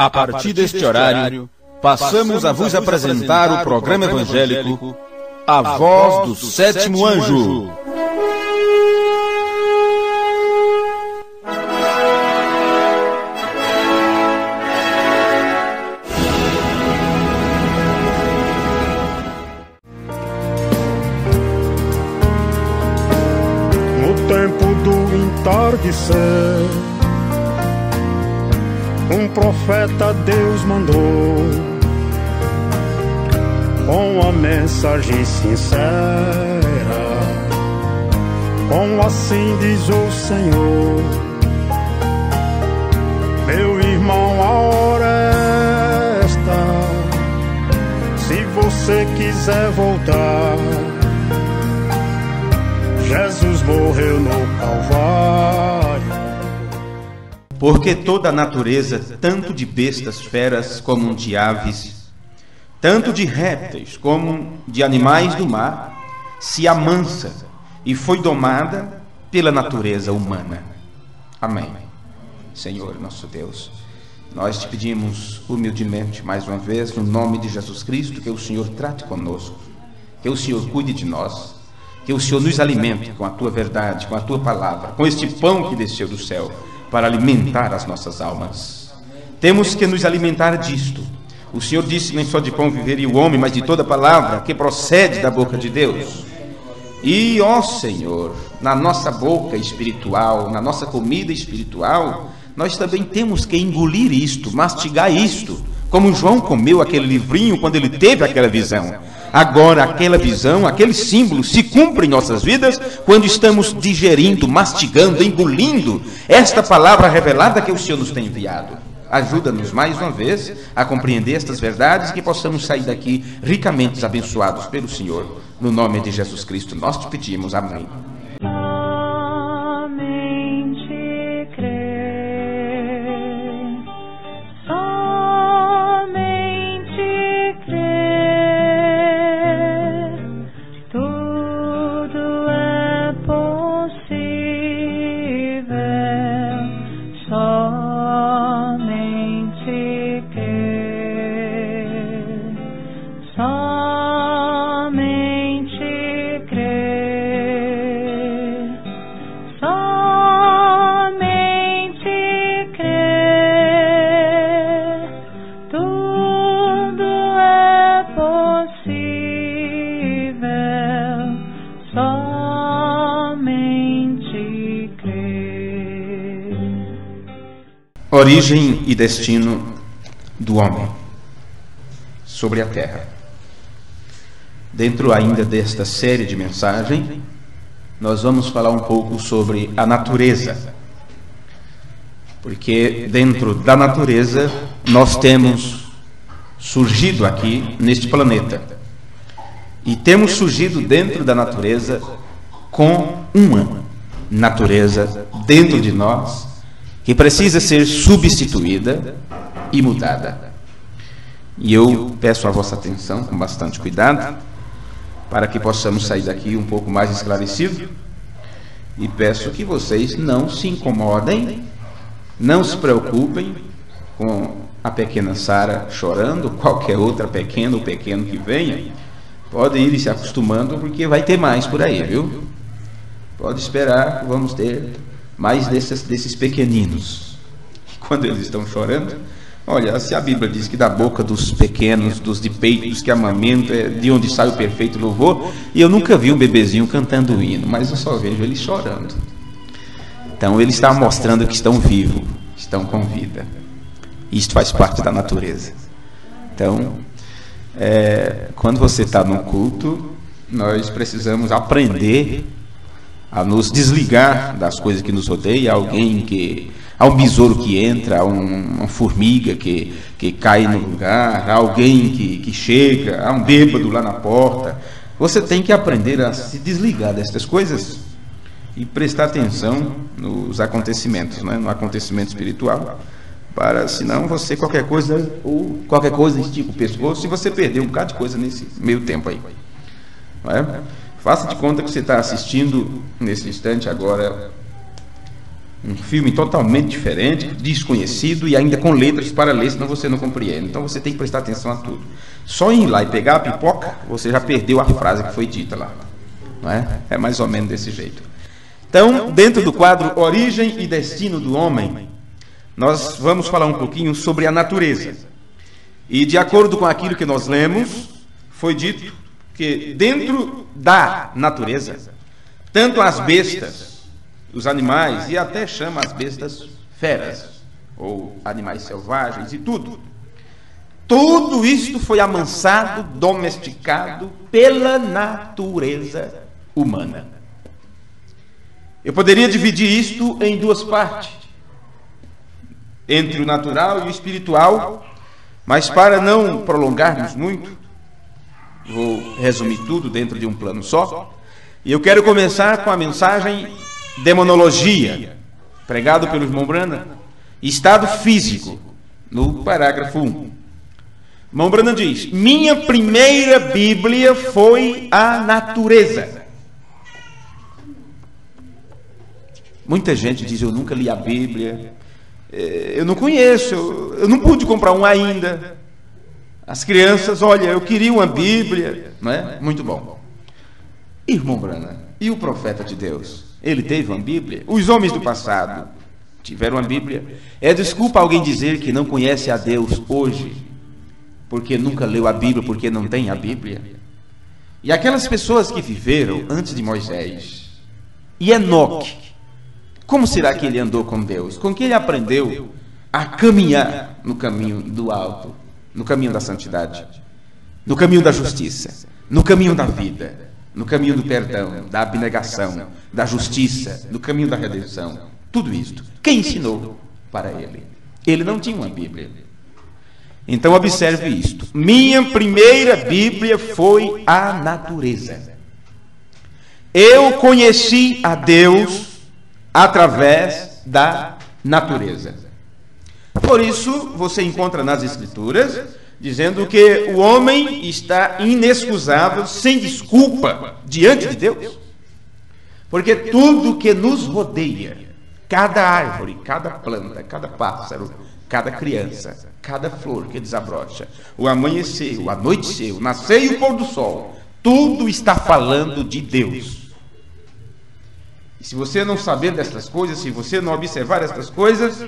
A partir deste horário, passamos a vos apresentar o programa evangélico A Voz do Sétimo Anjo. No tempo do entardecer, um profeta Deus mandou, com a mensagem sincera, com assim diz o Senhor: meu irmão, a hora é esta, se você quiser voltar, Jesus morreu no Calvário. Porque toda a natureza, tanto de bestas feras como de aves, tanto de répteis como de animais do mar, se amansa e foi domada pela natureza humana. Amém. Senhor nosso Deus, nós te pedimos humildemente mais uma vez, no nome de Jesus Cristo, que o Senhor trate conosco, que o Senhor cuide de nós, que o Senhor nos alimente com a tua verdade, com a tua palavra, com este pão que desceu do céu, para alimentar as nossas almas. Temos que nos alimentar disto. O Senhor disse: nem só de pão viveria o homem, mas de toda palavra que procede da boca de Deus. E, ó Senhor, na nossa boca espiritual, na nossa comida espiritual, nós também temos que engolir isto, mastigar isto, como João comeu aquele livrinho quando ele teve aquela visão. Agora, aquela visão, aquele símbolo se cumpre em nossas vidas quando estamos digerindo, mastigando, engolindo esta palavra revelada que o Senhor nos tem enviado. Ajuda-nos mais uma vez a compreender estas verdades e que possamos sair daqui ricamente abençoados pelo Senhor. No nome de Jesus Cristo nós te pedimos. Amém. Origem e destino do homem sobre a terra. Dentro ainda desta série de mensagens, nós vamos falar um pouco sobre a natureza. Porque dentro da natureza nós temos surgido aqui neste planeta. E temos surgido dentro da natureza com uma natureza dentro de nós que precisa ser substituída e mudada. E eu peço a vossa atenção com bastante cuidado, para que possamos sair daqui um pouco mais esclarecidos, e peço que vocês não se incomodem, não se preocupem com a pequena Sara chorando, qualquer outra pequena ou pequeno que venha. Pode ir se acostumando, porque vai ter mais por aí, viu? Pode esperar que vamos ter mais desses pequeninos. Quando eles estão chorando, olha, se a Bíblia diz que da boca dos pequenos, dos de peito, dos que amamentam, é de onde sai o perfeito louvor, e eu nunca vi um bebezinho cantando o hino, mas eu só vejo eles chorando. Então ele está mostrando que estão vivos, estão com vida. Isto faz parte da natureza. Então, quando você está no culto, nós precisamos aprender a nos desligar das coisas que nos rodeiam. Há um besouro que entra, há uma formiga que cai no lugar, há alguém que chega, há um bêbado lá na porta. Você tem que aprender a se desligar destas coisas e prestar atenção nos acontecimentos, né? No acontecimento espiritual, para, senão você qualquer coisa estica o pescoço e você perdeu um bocado de coisa nesse meio tempo aí. Não é? Faça de conta que você está assistindo nesse instante agora Um filme totalmente diferente, desconhecido e ainda com letras para ler, senão você não compreende. Então você tem que prestar atenção a tudo. Só em ir lá e pegar a pipoca, você já perdeu a frase que foi dita lá. Não é? É mais ou menos desse jeito. Então, dentro do quadro Origem e Destino do Homem, nós vamos falar um pouquinho sobre a natureza. E de acordo com aquilo que nós lemos, foi dito que dentro da natureza, tanto as bestas, os animais, e até chama as bestas feras, ou animais selvagens e tudo. Tudo isto foi amansado, domesticado pela natureza humana. Eu poderia dividir isto em duas partes, entre o natural e o espiritual, mas para não prolongarmos muito, vou resumir tudo dentro de um plano só, e eu quero começar com a mensagem Demonologia, pregado pelo irmão Branham, estado físico, no parágrafo 1. Irmão Branham diz: minha primeira Bíblia foi a natureza. Muita gente diz: eu nunca li a Bíblia, eu não conheço, eu não pude comprar um ainda. As crianças, olha, eu queria uma Bíblia, não é? Muito bom. Irmão Branham, e o profeta de Deus? Ele teve uma Bíblia? Os homens do passado tiveram uma Bíblia? É desculpa alguém dizer que não conhece a Deus hoje, porque nunca leu a Bíblia, porque não tem a Bíblia? E aquelas pessoas que viveram antes de Moisés, e Enoque, como será que ele andou com Deus? Com que ele aprendeu a caminhar no caminho do alto, no caminho da santidade, no caminho da justiça, no caminho da vida, no caminho do perdão, da abnegação, da justiça, no caminho da redenção? Tudo isto, quem ensinou para ele? Ele não tinha uma Bíblia. Então observe isto: minha primeira Bíblia foi a natureza. Eu conheci a Deus através da natureza. Por isso você encontra nas Escrituras dizendo que o homem está inexcusável, sem desculpa, diante de Deus. Porque tudo que nos rodeia, cada árvore, cada planta, cada pássaro, cada criança, cada flor que desabrocha, o amanhecer, o anoitecer, o nascer e o pôr do sol, tudo está falando de Deus. E se você não saber destas coisas, se você não observar estas coisas,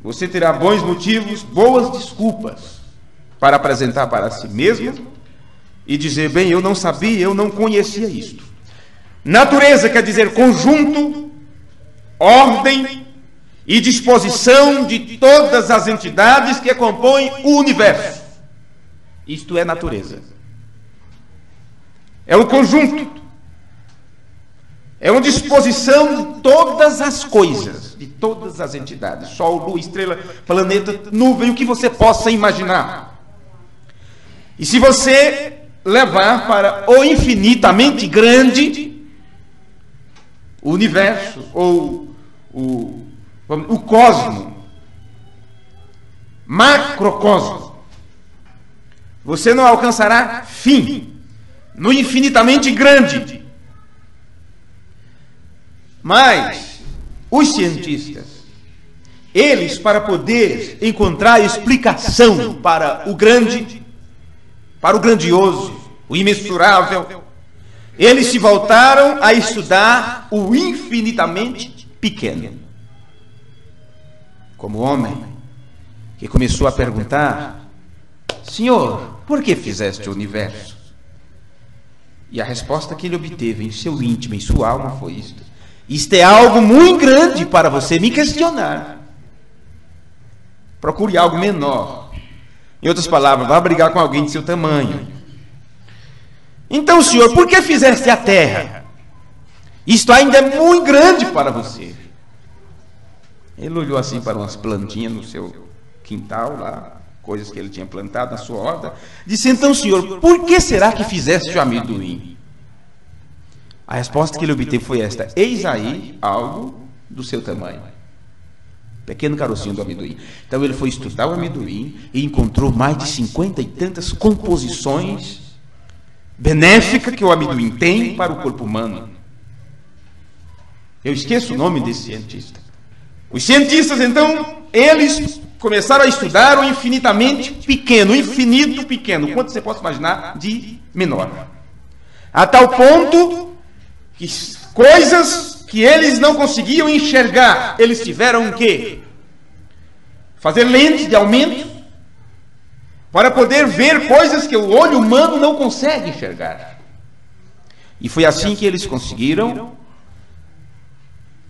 você terá bons motivos, boas desculpas para apresentar para si mesmo e dizer: bem, eu não sabia, eu não conhecia isto. Natureza quer dizer conjunto, ordem e disposição de todas as entidades que compõem o universo. Isto é natureza. É um conjunto. É uma disposição de todas as coisas, de todas as entidades. Sol, lua, estrela, planeta, nuvem, o que você possa imaginar. E se você levar para o infinitamente grande, o universo, ou o cosmo, macrocosmo, você não alcançará fim no infinitamente grande. Mas os cientistas, eles, para poder encontrar explicação para o grande, para o grandioso, o imensurável, eles se voltaram a estudar o infinitamente pequeno. Como o homem que começou a perguntar: Senhor, por que fizeste o universo? E a resposta que ele obteve em seu íntimo, em sua alma, foi isto: isto é algo muito grande para você me questionar. Procure algo menor. Em outras palavras, vá brigar com alguém de seu tamanho. Então, Senhor, por que fizeste a terra? Isto ainda é muito grande para você. Ele olhou assim para umas plantinhas no seu quintal lá, coisas que ele tinha plantado na sua horta. Disse: então, Senhor, por que será que fizeste o amendoim? A resposta que ele obteve foi esta: eis aí algo do seu tamanho. Pequeno carocinho do amendoim. Então ele foi estudar o amendoim e encontrou mais de 50 e tantas composições benéficas que o amendoim tem para o corpo humano. Eu esqueço o nome desse cientista. Os cientistas, então, eles começaram a estudar o infinitamente pequeno, o infinito pequeno, quanto você pode imaginar de menor. A tal ponto que coisas que eles não conseguiam enxergar, eles tiveram que fazer lentes de aumento para poder ver coisas que o olho humano não consegue enxergar. E foi assim que eles conseguiram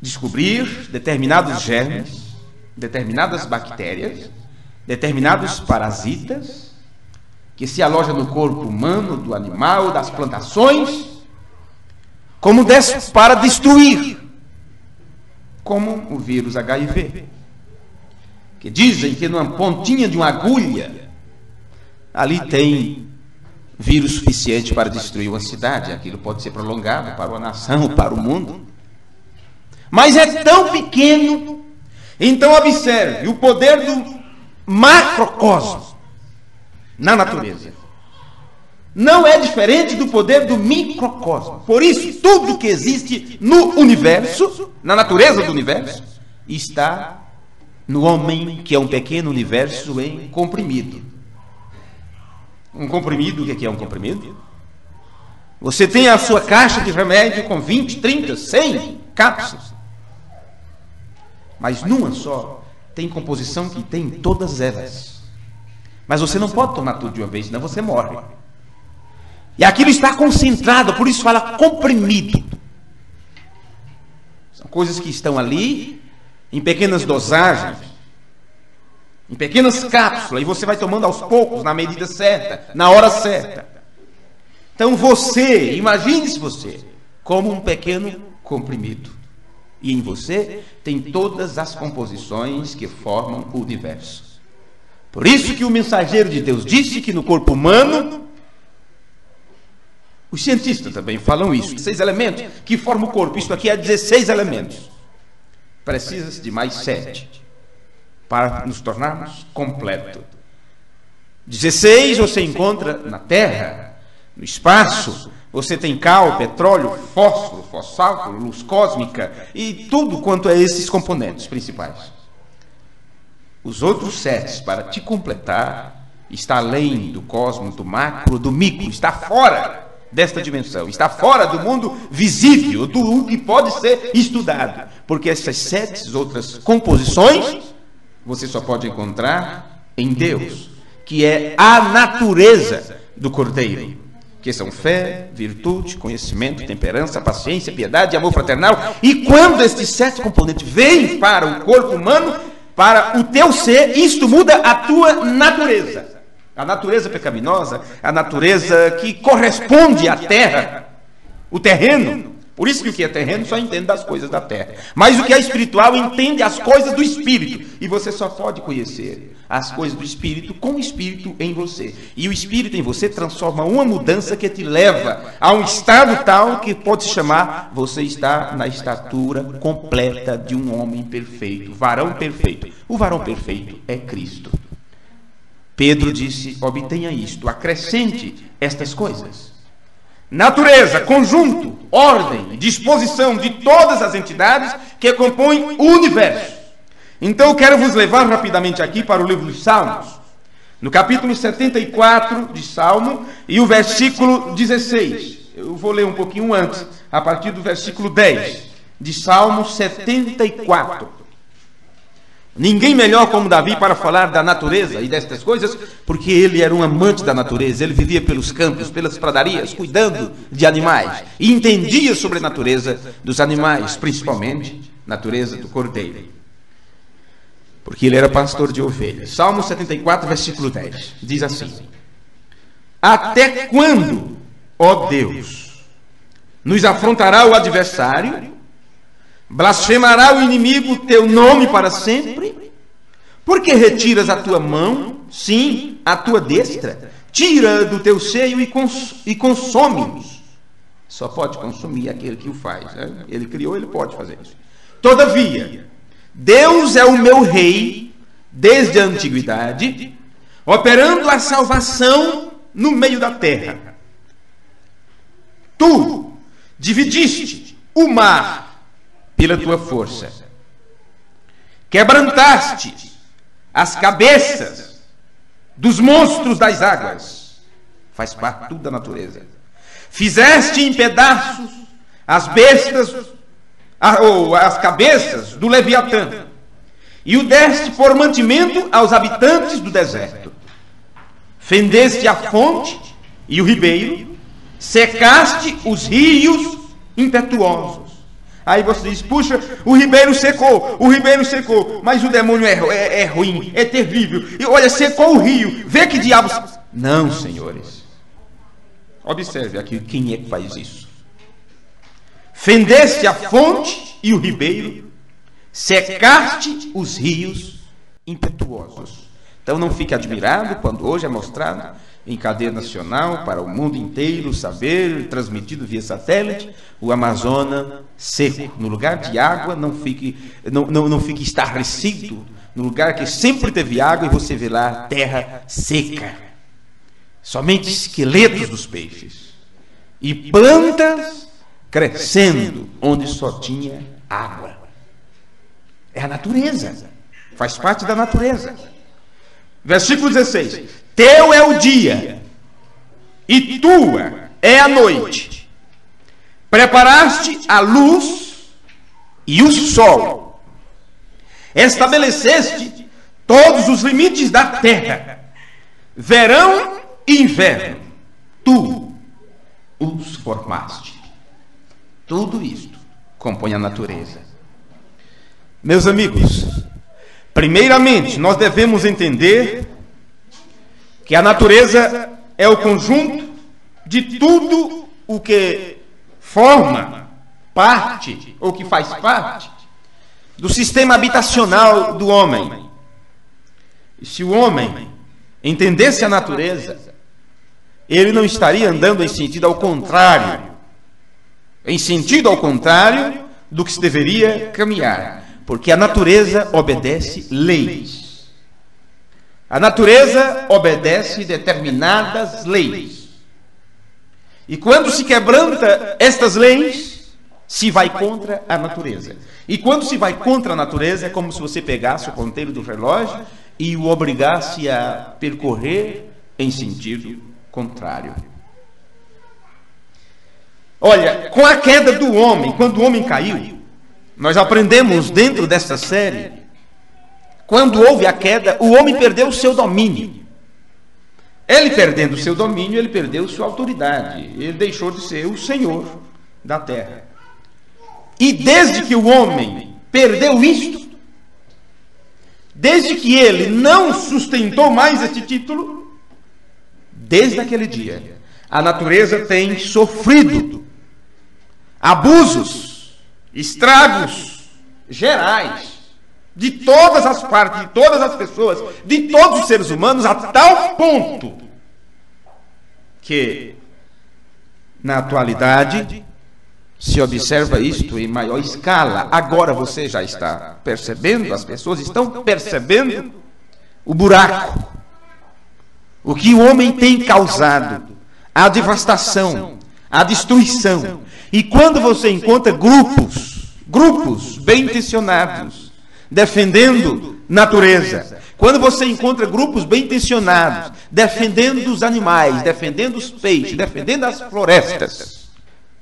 descobrir determinados germes, determinadas bactérias, determinados parasitas que se alojam no corpo humano, do animal, das plantações, como para destruir, como o vírus HIV, que dizem que numa pontinha de uma agulha ali tem vírus suficiente para destruir uma cidade. Aquilo pode ser prolongado para uma nação, para o mundo. Mas é tão pequeno. Então observe o poder do macrocosmos na natureza. Não é diferente do poder do microcosmos. Por isso, tudo que existe no universo, na natureza do universo, está no homem, que é um pequeno universo em comprimido. Um comprimido, o que é um comprimido? Você tem a sua caixa de remédio com 20, 30, 100 cápsulas. Mas numa só tem composição que tem todas elas. Mas você não pode tomar tudo de uma vez, senão você morre. E aquilo está concentrado, por isso fala comprimido. São coisas que estão ali em pequenas dosagens, em pequenas cápsulas, e você vai tomando aos poucos, na medida certa, na hora certa. Então você, imagine-se você, como um pequeno comprimido. E em você tem todas as composições que formam o universo. Por isso que o mensageiro de Deus disse que no corpo humano, os cientistas também falam isso, 6 elementos que formam o corpo. Isso aqui é 16 elementos. Precisa-se de mais 7 para nos tornarmos completo. 16 você encontra na Terra, no espaço. Você tem cal, petróleo, fósforo, fosfato, luz cósmica e tudo quanto é esses componentes principais. Os outros 7, para te completar, está além do cosmos, do macro, do micro, está fora desta dimensão, está fora do mundo visível, do que pode ser estudado, porque essas 7 outras composições você só pode encontrar em Deus, que é a natureza do Cordeiro, que são fé, virtude, conhecimento, temperança, paciência, piedade, amor fraternal. E quando estes 7 componentes vêm para o corpo humano, para o teu ser, isto muda a tua natureza. A natureza pecaminosa, a natureza que corresponde à terra, o terreno. Por isso que o que é terreno só entende das coisas da terra. Mas o que é espiritual entende as coisas do Espírito. E você só pode conhecer as coisas do Espírito com o Espírito em você. E o Espírito em você transforma uma mudança que te leva a um estado tal que pode se chamar, você está na estatura completa de um homem perfeito, varão perfeito. O varão perfeito é Cristo. Pedro disse, obtenha isto, acrescente estas coisas. Natureza, conjunto, ordem, disposição de todas as entidades que compõem o universo. Então eu quero vos levar rapidamente aqui para o livro dos Salmos, no capítulo 74 de Salmo e o versículo 16. Eu vou ler um pouquinho antes, a partir do versículo 10 de Salmo 74. Ninguém melhor como Davi para falar da natureza e destas coisas, porque ele era um amante da natureza, ele vivia pelos campos, pelas pradarias, cuidando de animais, e entendia sobre a natureza dos animais, principalmente natureza do cordeiro, porque ele era pastor de ovelhas. Salmo 74, versículo 10, diz assim: até quando, ó Deus, nos afrontará o adversário? Blasfemará o inimigo teu nome para sempre? Porque retiras a tua mão, sim, a tua destra, tira do teu seio e consome-nos. Só pode consumir aquele que o faz, né? Ele criou, ele pode fazer isso. Todavia, Deus é o meu rei desde a antiguidade, operando a salvação no meio da terra. Tu dividiste o mar pela tua força quebrantaste as cabeças dos monstros das águas. Faz parte tudo da natureza. Fizeste em pedaços as bestas, ou as cabeças do Leviatã, e o deste por mantimento aos habitantes do deserto. Fendeste a fonte e o ribeiro, secaste os rios impetuosos. Aí você diz, puxa, o ribeiro secou, mas o demônio é ruim, é terrível. E olha, secou o rio, vê que diabos... Não, senhores. Observe aqui quem é que faz isso. Fendeste a fonte e o ribeiro, secaste os rios impetuosos. Então não fique admirado quando hoje é mostrado em cadeia nacional para o mundo inteiro saber, transmitido via satélite, o Amazonas seco. No lugar de água, não fique estarrecido. No lugar que sempre teve água e você vê lá terra seca. Somente esqueletos dos peixes. E plantas crescendo onde só tinha água. É a natureza. Faz parte da natureza. Versículo 16. Teu é o dia, e tua é a noite. Preparaste a luz e o sol. Estabeleceste todos os limites da terra. Verão e inverno. Tu os formaste. Tudo isto compõe a natureza. Meus amigos, primeiramente nós devemos entender que a natureza é o conjunto de tudo o que forma parte, ou que faz parte, do sistema habitacional do homem. E se o homem entendesse a natureza, ele não estaria andando em sentido ao contrário, do que se deveria caminhar, porque a natureza obedece leis. A natureza obedece determinadas leis. E quando se quebranta estas leis, se vai contra a natureza. E quando se vai contra a natureza, é como se você pegasse o ponteiro do relógio e o obrigasse a percorrer em sentido contrário. Olha, com a queda do homem, quando o homem caiu, nós aprendemos dentro desta série, quando houve a queda, o homem perdeu o seu domínio. Ele perdendo o seu domínio, ele perdeu sua autoridade. Ele deixou de ser o senhor da terra. E desde que o homem perdeu isto, desde que ele não sustentou mais este título, desde aquele dia, a natureza tem sofrido abusos, estragos gerais, de todas as partes, de todas as pessoas, de todos os seres humanos, a tal ponto que, na atualidade, se observa isto em maior escala. Agora você já está percebendo, as pessoas estão percebendo o buraco, o que o homem tem causado, a devastação, a destruição. E quando você encontra grupos bem intencionados, defendendo natureza, quando você encontra grupos bem intencionados, defendendo os animais, defendendo os peixes, defendendo as florestas,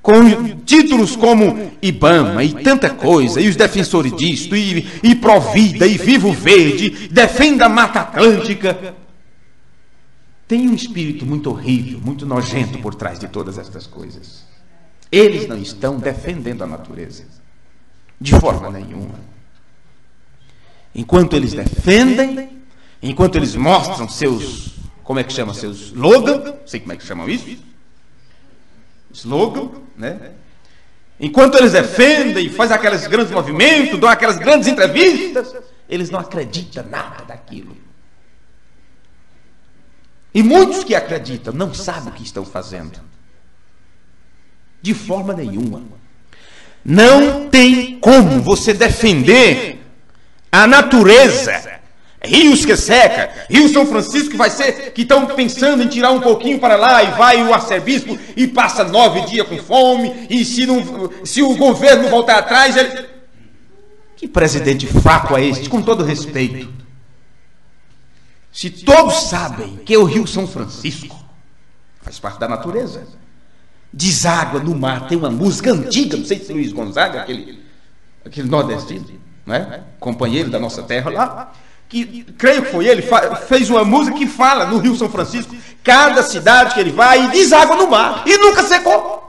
com títulos como IBAMA e tanta coisa, e os defensores disto, e Provida, e Vivo Verde, defenda a Mata Atlântica, tem um espírito muito horrível, muito nojento por trás de todas estas coisas. Eles não estão defendendo a natureza, de forma nenhuma. Enquanto eles defendem, enquanto eles mostram seus, como é que chama, seus slogan, não sei como é que chamam isso, slogan, né? Enquanto eles defendem e fazem aqueles grandes movimentos, dão aquelas grandes entrevistas, eles não acreditam nada daquilo. E muitos que acreditam não sabem o que estão fazendo. De forma nenhuma. Não tem como você defender a natureza. Rios que seca, Rio São Francisco que estão pensando em tirar um pouquinho para lá, e vai o arcebispo e passa 9 dias com fome, e se o governo voltar atrás, Que presidente fraco é este, com todo respeito? Se todos sabem que o Rio São Francisco faz parte da natureza, deságua no mar, tem uma música antiga, não sei se Luiz Gonzaga, aquele nordestino, não é? Companheiro da nossa terra lá, que creio que foi ele, fez uma música que fala no Rio São Francisco, cada cidade que ele vai, e deságua no mar, e nunca secou.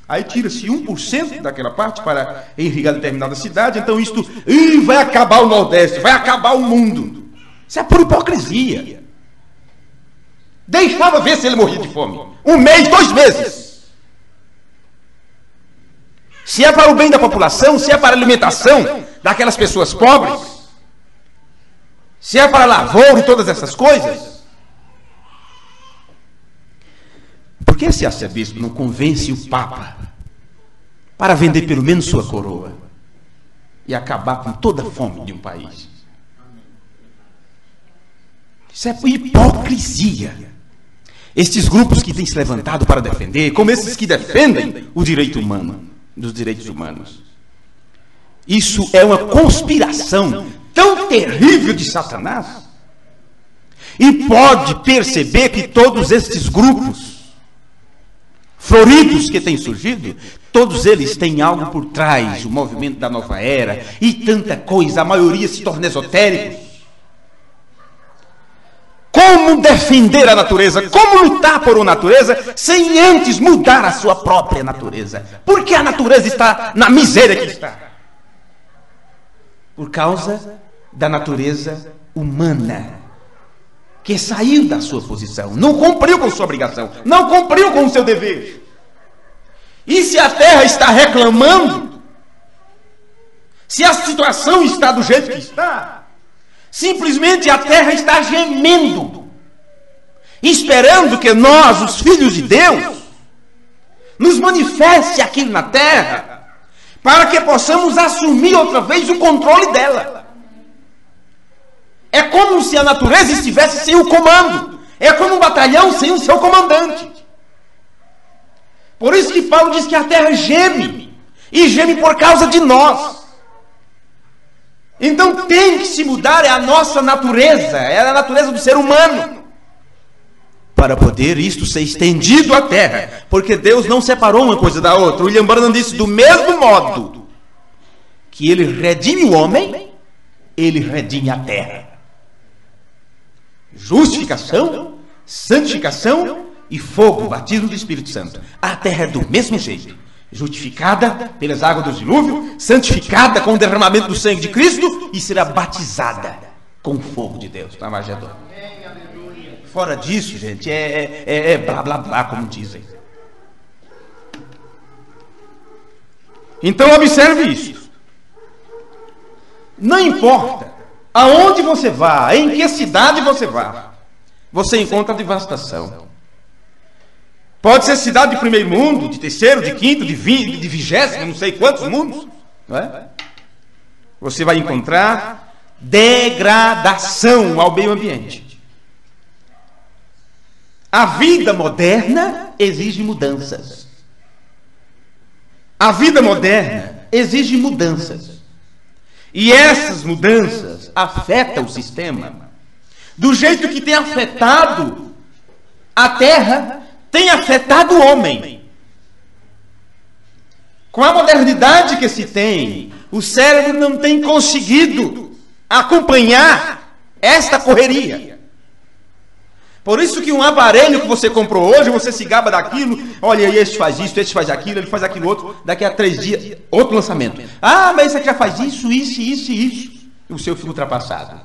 Aí tira-se 1% daquela parte para irrigar determinada cidade, então isto vai acabar o Nordeste, vai acabar o mundo. Isso é por hipocrisia. Deixava ver se ele morria de fome. 1 mês, 2 meses. Se é para o bem da população, se é para a alimentação daquelas pessoas pobres, se é para lavoura e todas essas coisas, por que esse arcebispo não convence o Papa para vender pelo menos sua coroa e acabar com toda a fome de um país? Isso é hipocrisia. Estes grupos que têm se levantado para defender, como esses que defendem o direito humano, dos direitos humanos, isso é uma conspiração tão terrível de Satanás. E pode perceber que todos estes grupos floridos que têm surgido, todos eles têm algo por trás, o movimento da nova era e tanta coisa, a maioria se torna esotéricos. Como defender a natureza? Como lutar por uma natureza sem antes mudar a sua própria natureza? Porque a natureza está na miséria que está. Por causa da natureza humana, que saiu da sua posição, não cumpriu com sua obrigação, não cumpriu com o seu dever. E se a terra está reclamando, se a situação está do jeito que está, simplesmente a terra está gemendo, esperando que nós, os filhos de Deus, nos manifeste aqui na terra, para que possamos assumir outra vez o controle dela. É como se a natureza estivesse sem o comando, é como um batalhão sem o seu comandante. Por isso que Paulo diz que a terra geme, e geme por causa de nós. Então tem que se mudar, é a nossa natureza, é a natureza do ser humano, para poder isto ser estendido à terra, porque Deus não separou uma coisa da outra. William Branham disse: do mesmo modo que ele redime o homem, ele redime a terra. Justificação, santificação e fogo, batismo do Espírito Santo. A terra é do mesmo jeito, justificada pelas águas do dilúvio, santificada com o derramamento do sangue de Cristo e será batizada com o fogo de Deus na Magedon. Fora disso, gente, é blá blá blá, como dizem. Então observe isso. Não importa aonde você vá, em que cidade você vá, você encontra devastação. Pode ser cidade de primeiro mundo, de terceiro, de quinto, de 20, de 20º, não sei quantos mundos, não é? Você vai encontrar degradação ao meio ambiente. A vida moderna exige mudanças. A vida moderna exige mudanças. E essas mudanças afetam o sistema do jeito que tem afetado a terra, tem afetado o homem. Com a modernidade que se tem, o cérebro não tem conseguido acompanhar esta correria. Por isso que um aparelho que você comprou hoje, você se gaba daquilo, olha, este faz isso, este faz aquilo, ele faz aquilo outro, daqui a 3 dias, outro lançamento. Ah, mas esse aqui já faz isso. E o seu fica ultrapassado.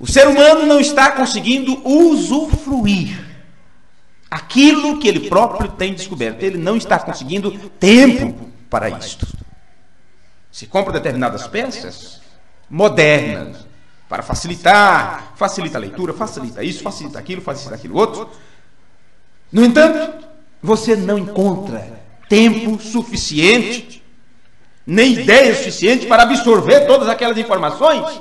O ser humano não está conseguindo usufruir aquilo que ele próprio tem descoberto. Ele não está conseguindo tempo para isto. Se compra determinadas peças modernas, para facilitar, facilita a leitura, facilita isso, facilita aquilo outro. No entanto, você não encontra tempo suficiente, nem ideia suficiente para absorver todas aquelas informações,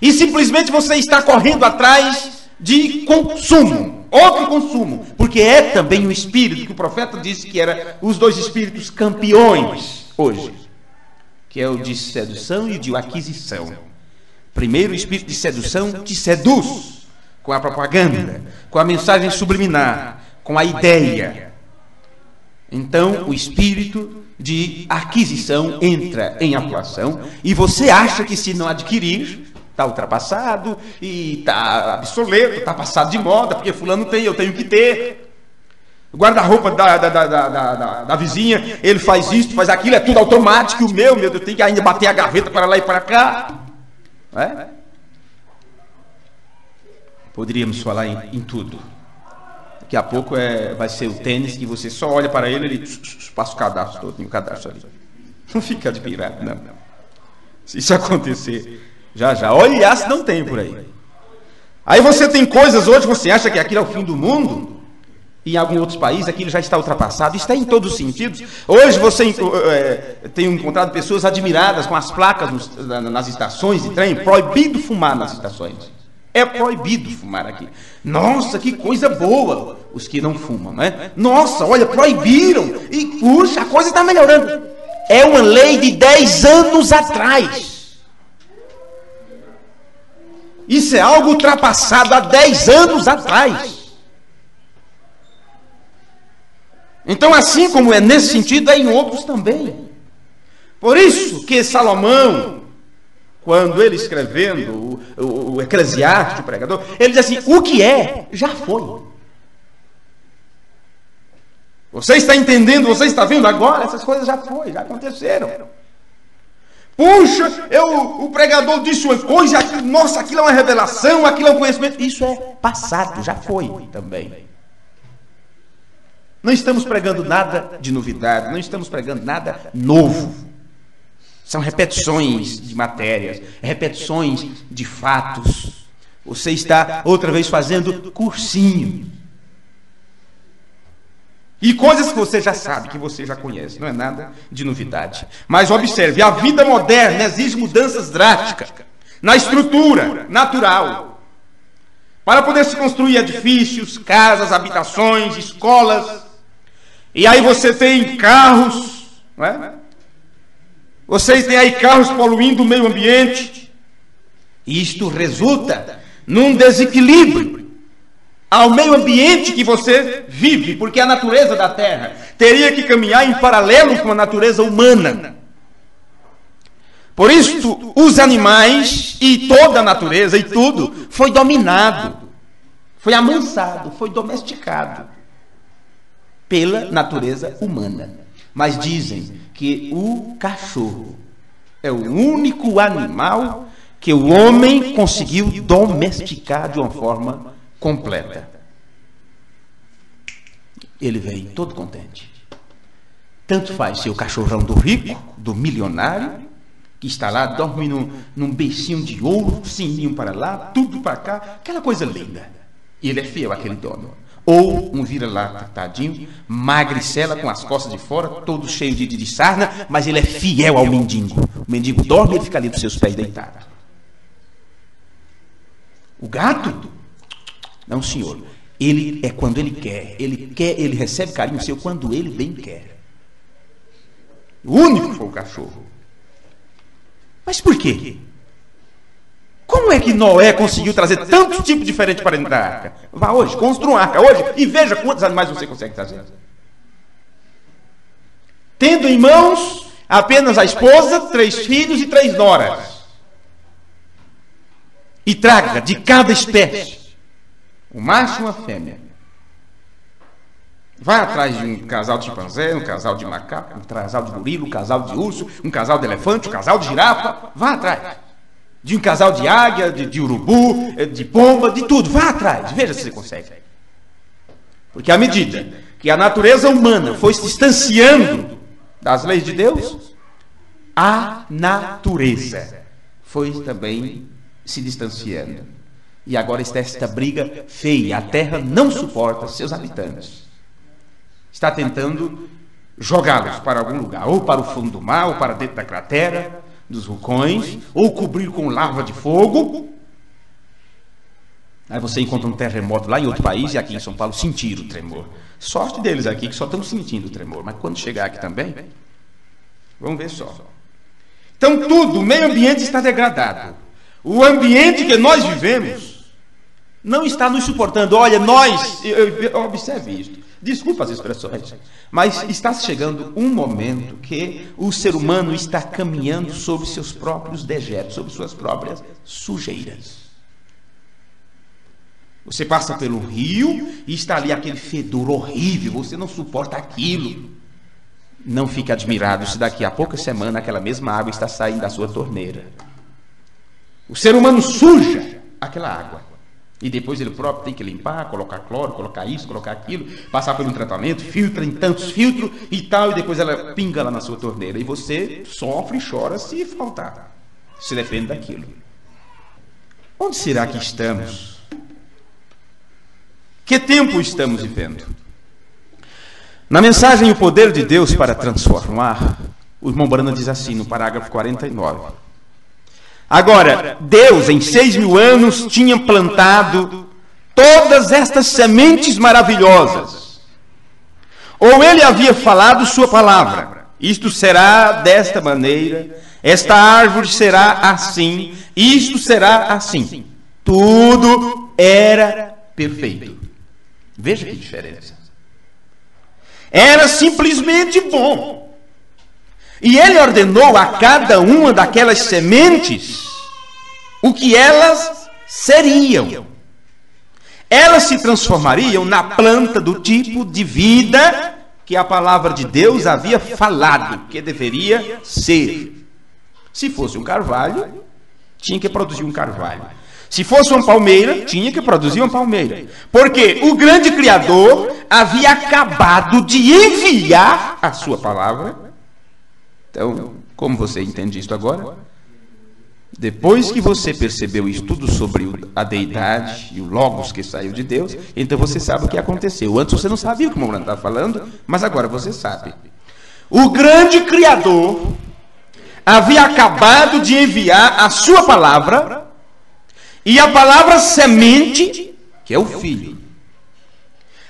e simplesmente você está correndo atrás de consumo, outro consumo, porque é também um espírito, que o profeta disse que era os 2 espíritos campeões hoje, que é o de sedução e de aquisição. Primeiro, o espírito de sedução te seduz com a propaganda, com a mensagem subliminar, com a ideia. Então, o espírito de aquisição entra em atuação e você acha que, se não adquirir, está ultrapassado e está obsoleto, está passado de moda, porque fulano tem, eu tenho que ter. O guarda-roupa da vizinha, ele faz isso, faz aquilo, é tudo automático. O meu Deus, eu tenho que ainda bater a gaveta para lá e para cá. Não é? Poderíamos falar em tudo. Daqui a pouco vai ser o tênis, que você só olha para ele passa o cadastro todo, tem o cadastro ali. Não fica admirado, não. Se isso acontecer, já. Olha, se não tem por aí. Aí você tem coisas hoje, você acha que aquilo é o fim do mundo? E em alguns outros países aquilo já está ultrapassado. Está em todos os sentidos. Hoje você tem encontrado pessoas admiradas com as placas nas estações de trem. Proibido fumar nas estações. É proibido fumar aqui. Nossa, que coisa boa. Os que não fumam, né? Nossa, olha, proibiram. E puxa, a coisa está melhorando. É uma lei de 10 anos atrás. Isso é algo ultrapassado há 10 anos atrás. Então, assim como é nesse sentido, é em outros também. Por isso que Salomão, quando ele escrevendo o Eclesiástico, o pregador, ele diz assim: o que é, já foi. Você está entendendo, você está vendo agora, essas coisas já foi, já aconteceram. Puxa, o pregador disse uma coisa, nossa, aquilo é uma revelação, aquilo é um conhecimento. Isso é passado, já foi também. Não estamos pregando nada de novidade, não estamos pregando nada novo. São repetições de matérias, repetições de fatos. Você está outra vez fazendo cursinho. E coisas que você já sabe, que você já conhece, não é nada de novidade. Mas observe, a vida moderna exige mudanças drásticas na estrutura natural. Para poder se construir edifícios, casas, habitações, escolas. E aí você tem carros, não é? Vocês têm aí carros poluindo o meio ambiente. E isto resulta num desequilíbrio ao meio ambiente que você vive, porque a natureza da Terra teria que caminhar em paralelo com a natureza humana. Por isso, os animais e toda a natureza e tudo foi dominado, foi amansado, foi domesticado pela natureza humana. Mas dizem que o cachorro é o único animal que o homem conseguiu domesticar de uma forma completa. Ele vem todo contente. Tanto faz ser o cachorrão do rico, do milionário, que está lá, dorme num beicinho de ouro, sininho para lá, tudo para cá, aquela coisa linda. E ele é fiel àquele dono. Ou um vira-lata, tadinho, magricela com as costas de fora, todo cheio de sarna, mas ele é fiel ao mendigo. O mendigo dorme e ele fica ali dos seus pés deitado. O gato? Não, senhor. Ele é quando ele quer, ele recebe carinho seu quando ele bem quer. O único foi o cachorro. Mas por quê? Como é que Noé conseguiu trazer tantos tipos diferentes para dentro da arca? Vá hoje, construa uma arca hoje e veja quantos animais você consegue trazer. Tendo em mãos apenas a esposa, 3 filhos e 3 noras. E traga de cada espécie um macho e uma fêmea. Vá atrás de um casal de chimpanzé, um casal de macaco, um casal de gorila, um casal de urso, um casal de elefante, um casal de girafa. Vá atrás. De um casal de águia, de urubu, de pomba, de tudo. Vá atrás, veja se você consegue. Porque à medida que a natureza humana foi se distanciando das leis de Deus, a natureza foi também se distanciando. E agora está esta briga feia. A terra não suporta seus habitantes. Está tentando jogá-los para algum lugar, ou para o fundo do mar, ou para dentro da cratera dos vulcões, ou cobrir com lava de fogo. Aí você encontra um terremoto lá em outro país, e aqui em São Paulo sentiram o tremor. Sorte deles aqui que só estão sentindo o tremor, mas quando chegar aqui também, vamos ver só. Então tudo, o meio ambiente está degradado. O ambiente que nós vivemos não está nos suportando. Olha, observe isto. Desculpa as expressões, mas está chegando um momento que o ser humano está caminhando sobre seus próprios dejetos, sobre suas próprias sujeiras. Você passa pelo rio e está ali aquele fedor horrível, você não suporta aquilo. Não fique admirado se daqui a poucas semanas aquela mesma água está saindo da sua torneira. O ser humano suja aquela água. E depois ele próprio tem que limpar, colocar cloro, colocar isso, colocar aquilo, passar por um tratamento, filtra em tantos filtros e tal, e depois ela pinga lá na sua torneira. E você sofre e chora se faltar. Se depende daquilo. Onde será que estamos? Que tempo estamos vivendo? Na mensagem O Poder de Deus para Transformar, o irmão Brana diz assim, no parágrafo 49. Agora, Deus, em 6.000 anos, tinha plantado todas estas sementes maravilhosas. Ou ele havia falado sua palavra. Isto será desta maneira, esta árvore será assim, isto será assim. Tudo era perfeito. Veja que diferença. Era simplesmente bom. E ele ordenou a cada uma daquelas sementes o que elas seriam. Elas se transformariam na planta do tipo de vida que a palavra de Deus havia falado que deveria ser. Se fosse um carvalho, tinha que produzir um carvalho. Se fosse uma palmeira, tinha que produzir uma palmeira. Porque o grande Criador havia acabado de enviar a sua palavra. Então, como você entende isso agora? Depois que você percebeu o estudo sobre a deidade e o Logos que saiu de Deus, então você sabe o que aconteceu. Antes você não sabia o que o Morano estava falando, mas agora você sabe. O grande Criador havia acabado de enviar a sua palavra. E a palavra semente, que é o Filho,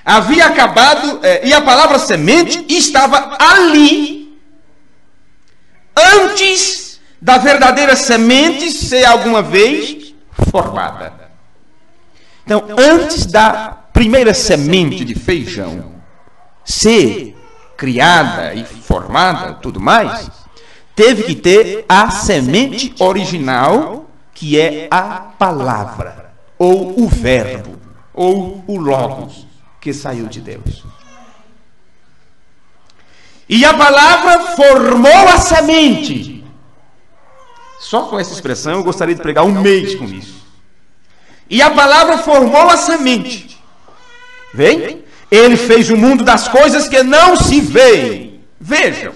havia acabado, e a palavra semente estava ali, antes da verdadeira semente ser alguma vez formada. Então, antes da primeira semente de feijão ser criada e formada, tudo mais, teve que ter a semente original, que é a palavra, ou o verbo, ou o Logos, que saiu de Deus. E a palavra formou a semente. Só com essa expressão eu gostaria de pregar um mês com isso. E a palavra formou a semente. Vem? Ele fez o mundo das coisas que não se veem. Vejam,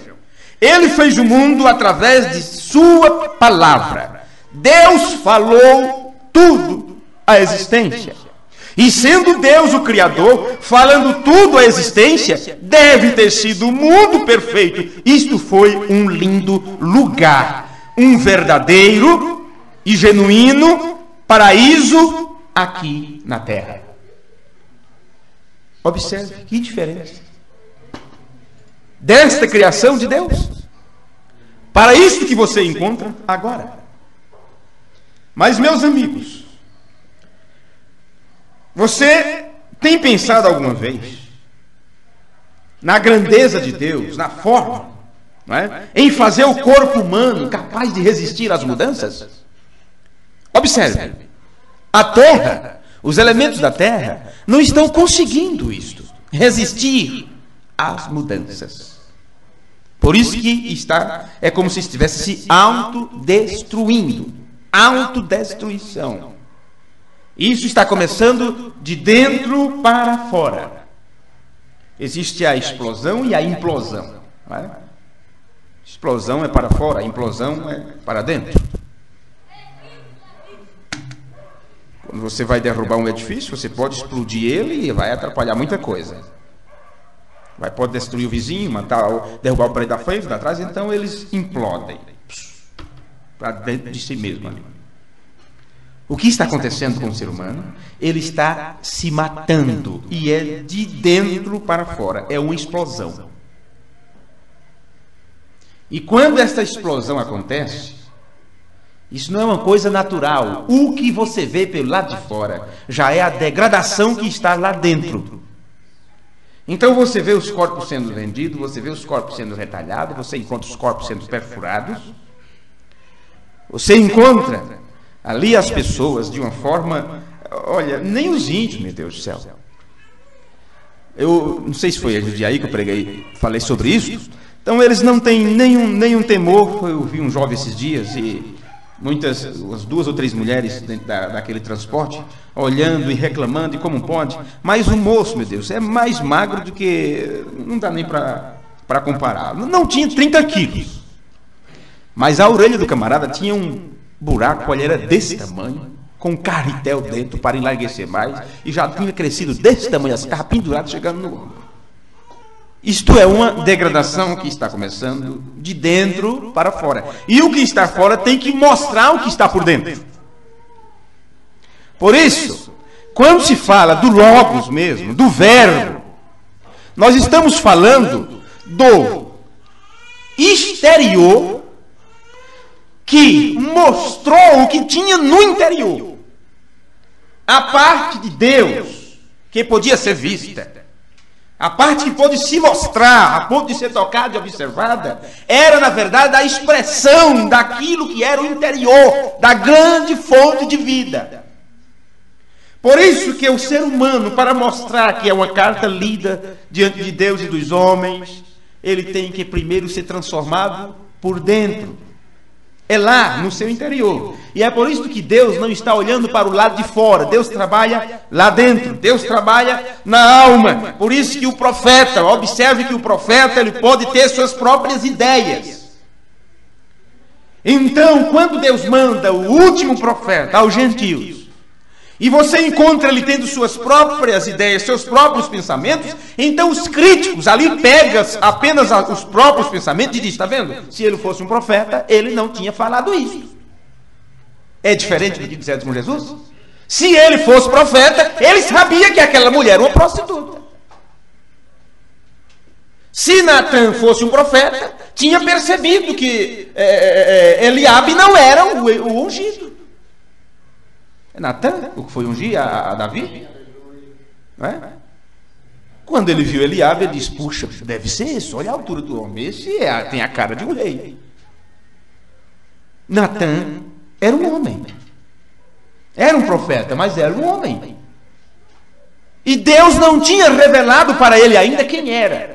ele fez o mundo através de sua palavra. Deus falou tudo à existência. E sendo Deus o Criador, falando tudo à existência, deve ter sido o mundo perfeito. Isto foi um lindo lugar, um verdadeiro e genuíno paraíso aqui na terra. Observe que diferença desta criação de Deus para isso que você encontra agora. Mas, meus amigos, você tem pensado alguma vez na grandeza de Deus, na forma, não é? Em fazer o corpo humano capaz de resistir às mudanças? Observe, a terra, os elementos da terra não estão conseguindo isto, resistir às mudanças. Por isso que é como se estivesse se autodestruindo. Autodestruição. Isso está começando de dentro para fora. Existe a explosão e a implosão. Não é? Explosão é para fora, a implosão é para dentro. Quando você vai derrubar um edifício, você pode explodir ele e vai atrapalhar muita coisa. Pode destruir o vizinho, matar, derrubar o prédio da frente, da trás, então eles implodem. Para dentro de si mesmo ali. O que está acontecendo com o ser humano? Ele está se matando. E é de dentro para fora. É uma explosão. E quando essa explosão acontece, isso não é uma coisa natural. O que você vê pelo lado de fora já é a degradação que está lá dentro. Então você vê os corpos sendo vendidos, você vê os corpos sendo retalhados, você encontra os corpos sendo perfurados, você encontra ali as pessoas de uma forma... Olha, nem os índios, meu Deus do céu. Eu não sei se foi aí que eu falei sobre isso. Então eles não têm nenhum temor. Eu vi um jovem esses dias e umas 2 ou 3 mulheres dentro daquele transporte, olhando e reclamando, e como pode. Mas o moço, meu Deus, é mais magro do que... Não dá nem para comparar. Não tinha 30 quilos. Mas a orelha do camarada tinha um buraco, olha, era desse tamanho, com um carretel dentro para enlarguecer mais, e já tinha crescido desse tamanho, assim, estava pendurado chegando no ombro. Isto é uma degradação que está começando de dentro para fora. E o que está fora tem que mostrar o que está por dentro. Por isso, quando se fala do Logos mesmo, do Verbo, nós estamos falando do exterior que mostrou o que tinha no interior. A parte de Deus que podia ser vista, a parte que pôde se mostrar, a ponto de ser tocada e observada, era, na verdade, a expressão daquilo que era o interior, da grande fonte de vida. Por isso que o ser humano, para mostrar que é uma carta lida diante de Deus e dos homens, ele tem que primeiro ser transformado por dentro. É lá, no seu interior. E é por isso que Deus não está olhando para o lado de fora. Deus trabalha lá dentro. Deus trabalha na alma. Por isso que o profeta, observe que o profeta, ele pode ter suas próprias ideias. Então, quando Deus manda o último profeta aos gentios, e você encontra ele tendo suas próprias ideias, seus próprios pensamentos, então os críticos ali pegam apenas os próprios pensamentos e dizem, está vendo? Se ele fosse um profeta, ele não tinha falado isso. É diferente do que disseram com Jesus? Se ele fosse profeta, ele sabia que aquela mulher era uma prostituta. Se Natã fosse um profeta, tinha percebido que Eliabe não era o ungido. Natã, o que foi ungir a Davi? Não é? Quando ele viu Eliabe, ele disse, puxa, deve ser esse, olha a altura do homem, esse tem a cara de um rei. Natã era um homem. Era um profeta, mas era um homem. E Deus não tinha revelado para ele ainda quem era.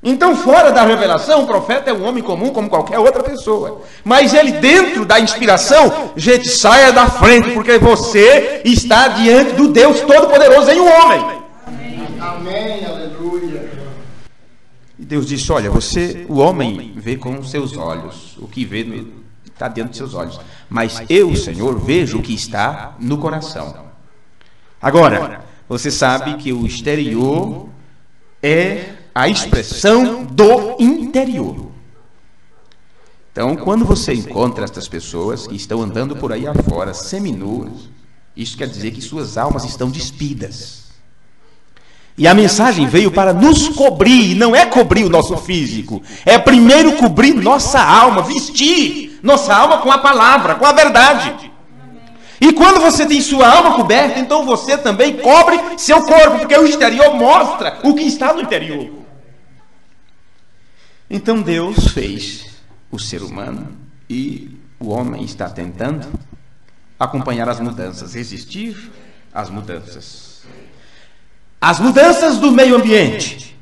Então, fora da revelação, o profeta é um homem comum como qualquer outra pessoa. Mas ele, dentro da inspiração, gente, saia da frente, porque você está diante do Deus Todo-Poderoso em um homem. Amém, aleluia. E Deus disse, olha, o homem vê com os seus olhos, o que vê está dentro dos seus olhos. Mas eu, Senhor, vejo o que está no coração. Agora, você sabe que o exterior é a expressão do interior. Então, quando você encontra estas pessoas que estão andando por aí afora, seminuas, isso quer dizer que suas almas estão despidas. E a mensagem veio para nos cobrir, não é cobrir o nosso físico, é primeiro cobrir nossa alma, vestir nossa alma com a palavra, com a verdade. E quando você tem sua alma coberta, então você também cobre seu corpo, porque o exterior mostra o que está no interior. Então Deus fez o ser humano e o homem está tentando acompanhar as mudanças, resistir às mudanças. As mudanças do meio ambiente.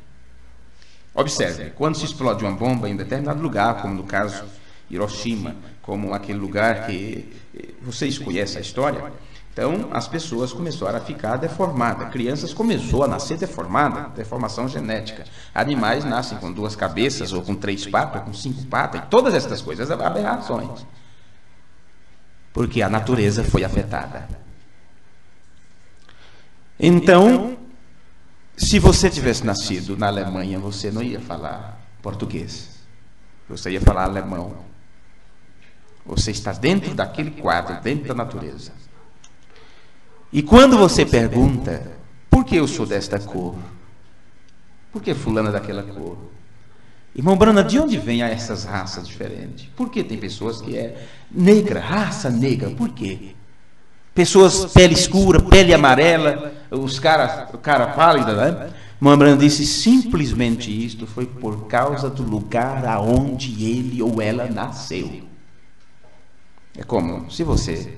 Observe, quando se explode uma bomba em determinado lugar, como no caso Hiroshima, como aquele lugar que vocês conhecem a história, então as pessoas começaram a ficar deformadas, crianças começaram a nascer deformadas, deformação genética, animais nascem com 2 cabeças, ou com 3 patas, ou com 5 patas, e todas essas coisas, aberrações, porque a natureza foi afetada. Então, se você tivesse nascido na Alemanha, você não ia falar português, você ia falar alemão. Você está dentro daquele quadro, dentro da natureza. E quando você pergunta, por que eu sou desta cor? Por que fulano é daquela cor? Irmão Brana, de onde vêm essas raças diferentes? Por que tem pessoas que é negra, raça negra? Por quê? Pessoas pele escura, pele amarela, cara pálida, né? Irmão Brana disse, simplesmente isto foi por causa do lugar aonde ele ou ela nasceu. É como se você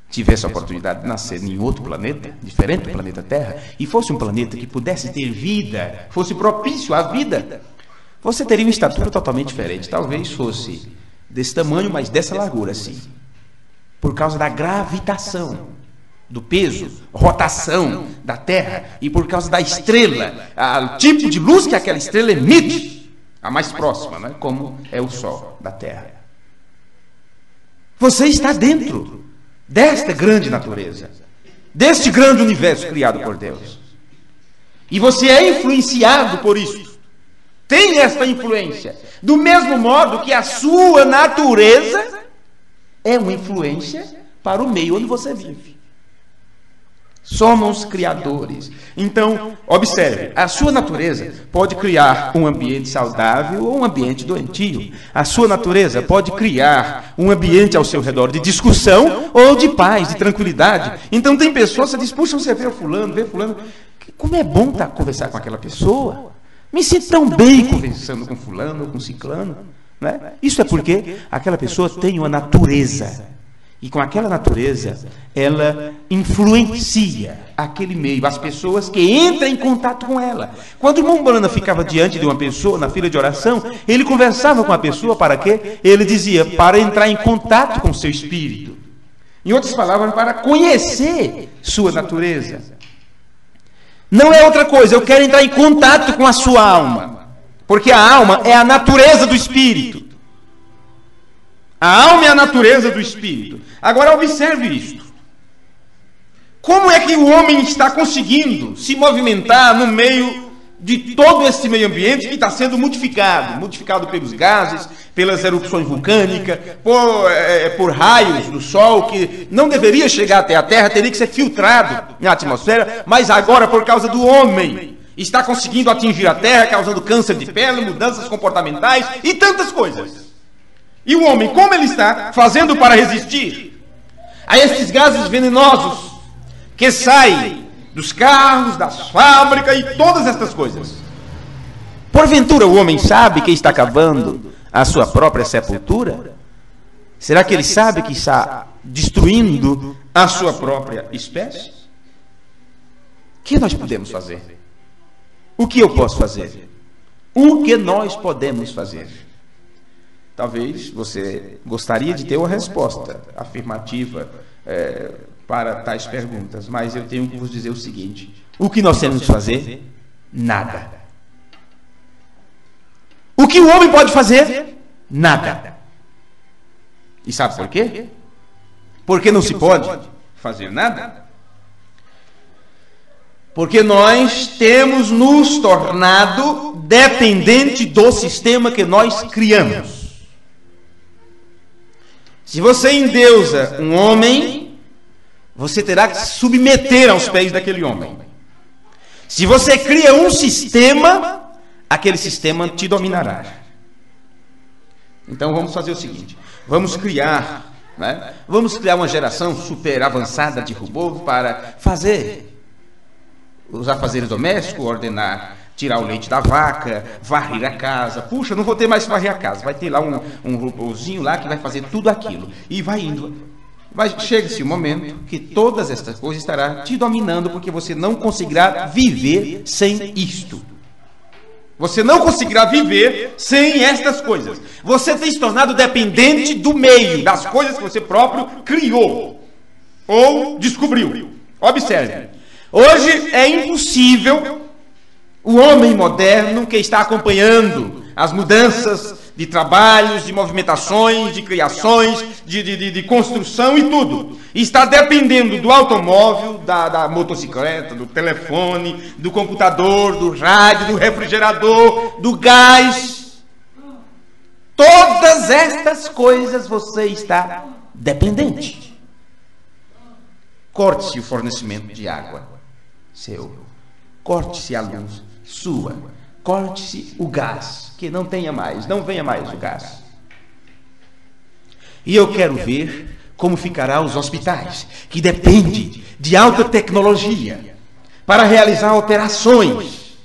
tivesse a oportunidade de nascer em outro planeta, diferente do planeta Terra, e fosse um planeta que pudesse ter vida, fosse propício à vida, você teria uma estatura totalmente diferente. Talvez fosse desse tamanho, mas dessa largura, assim. Por causa da gravitação, do peso, rotação da Terra, e por causa da estrela, o tipo de luz que aquela estrela emite, a mais próxima, né? Como é o Sol da Terra. Você está dentro desta grande natureza, deste grande universo criado por Deus. E você é influenciado por isso. Tem esta influência. Do mesmo modo que a sua natureza é uma influência para o meio onde você vive. Somos criadores. Então, observe, a sua natureza pode criar um ambiente saudável ou um ambiente doentio. A sua natureza pode criar um ambiente ao seu redor de discussão ou de paz, de tranquilidade. Então, tem pessoas que diz, puxa, você vê fulano. Como é bom conversar com aquela pessoa. Me sinto tão bem conversando com fulano ou com ciclano. Né? Isso é porque aquela pessoa tem uma natureza. E com aquela natureza, ela influencia aquele meio, as pessoas que entram em contato com ela. Quando o irmão Brana ficava diante de uma pessoa na fila de oração, ele conversava com a pessoa para quê? Ele dizia, para entrar em contato com seu espírito. Em outras palavras, para conhecer sua natureza. Não é outra coisa, eu quero entrar em contato com a sua alma. Porque a alma é a natureza do espírito. A alma é a natureza do espírito. Agora observe isto. Como é que o homem está conseguindo se movimentar no meio de todo esse meio ambiente que está sendo modificado pelos gases, pelas erupções vulcânicas, por raios do Sol, que não deveria chegar até a Terra, teria que ser filtrado na atmosfera, mas agora, por causa do homem, está conseguindo atingir a Terra, causando câncer de pele, mudanças comportamentais e tantas coisas. E o homem, como ele está fazendo para resistir a esses gases venenosos que saem dos carros, das fábricas e todas estas coisas? Porventura o homem sabe que está cavando a sua própria sepultura? Será que ele sabe que está destruindo a sua própria espécie? O que nós podemos fazer? O que eu posso fazer? O que nós podemos fazer? Talvez você gostaria de ter uma resposta afirmativa para tais perguntas, mas eu tenho que vos dizer o seguinte: o que nós temos que fazer? Nada. O que o homem pode fazer? Nada. E sabe por quê? Porque não se pode fazer nada? Porque nós temos nos tornado dependente do sistema que nós criamos. Se você endeusa um homem, você terá que se submeter aos pés daquele homem. Se você cria um sistema, aquele sistema te dominará. Então vamos fazer o seguinte: vamos criar uma geração super avançada de robôs para fazer os afazeres domésticos, ordenar, tirar o leite da vaca, varrer a casa. Puxa, não vou ter mais que varrer a casa. Vai ter lá um robôzinho lá que vai fazer tudo aquilo. E vai indo. Chega-se o momento que todas estas coisas estarão te dominando, porque você não conseguirá viver sem isto. Você não conseguirá viver sem estas coisas. Você tem se tornado dependente do meio, das coisas que você próprio criou ou descobriu. Observe. Hoje é impossível o homem moderno que está acompanhando as mudanças de trabalhos, de movimentações, de criações, de construção e tudo, está dependendo do automóvel, da motocicleta, do telefone, do computador, do rádio, do refrigerador, do gás. Todas estas coisas você está dependente. Corte-se o fornecimento de água seu. Corte-se a luz sua. corte-se o gás, que não tenha mais, não venha mais o gás. E eu quero ver como ficará os hospitais, que dependem de alta tecnologia para realizar operações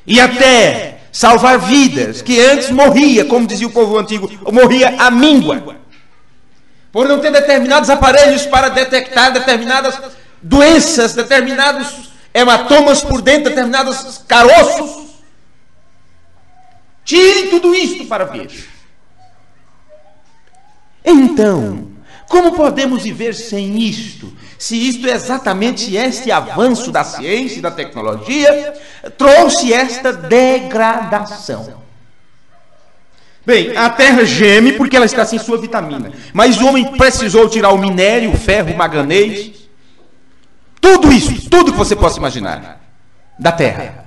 e até salvar vidas, que antes morria, como dizia o povo antigo, morria à míngua, por não ter determinados aparelhos para detectar determinadas doenças, determinados hematomas por dentro, determinados caroços. Tire tudo isto para ver. Então, como podemos viver sem isto? Se isto é exatamente este avanço da ciência e da tecnologia, trouxe esta degradação. Bem, a terra geme porque ela está sem sua vitamina. Mas o homem precisou tirar o minério, o ferro, o manganês, tudo isso, tudo que você possa imaginar, da terra.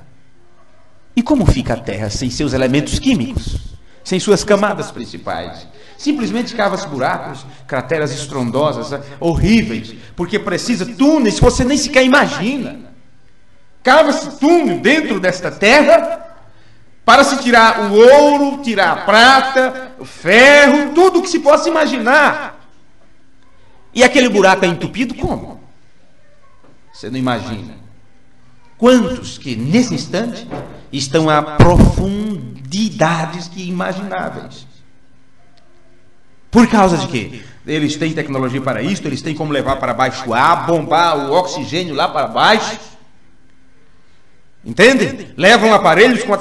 E como fica a terra sem seus elementos químicos? Sem suas camadas principais? Simplesmente cava-se buracos, crateras estrondosas, horríveis, porque precisa túneis que você nem sequer imagina. Cava-se túnel dentro desta terra para se tirar o ouro, tirar a prata, o ferro, tudo que se possa imaginar. E aquele buraco é entupido como? Você não imagina. Quantos que nesse instante estão a profundidades que imagináveis. Por causa de quê? Eles têm tecnologia para isso, eles têm como levar para baixo o ar, bombar o oxigênio lá para baixo. Entende? Levam aparelhos com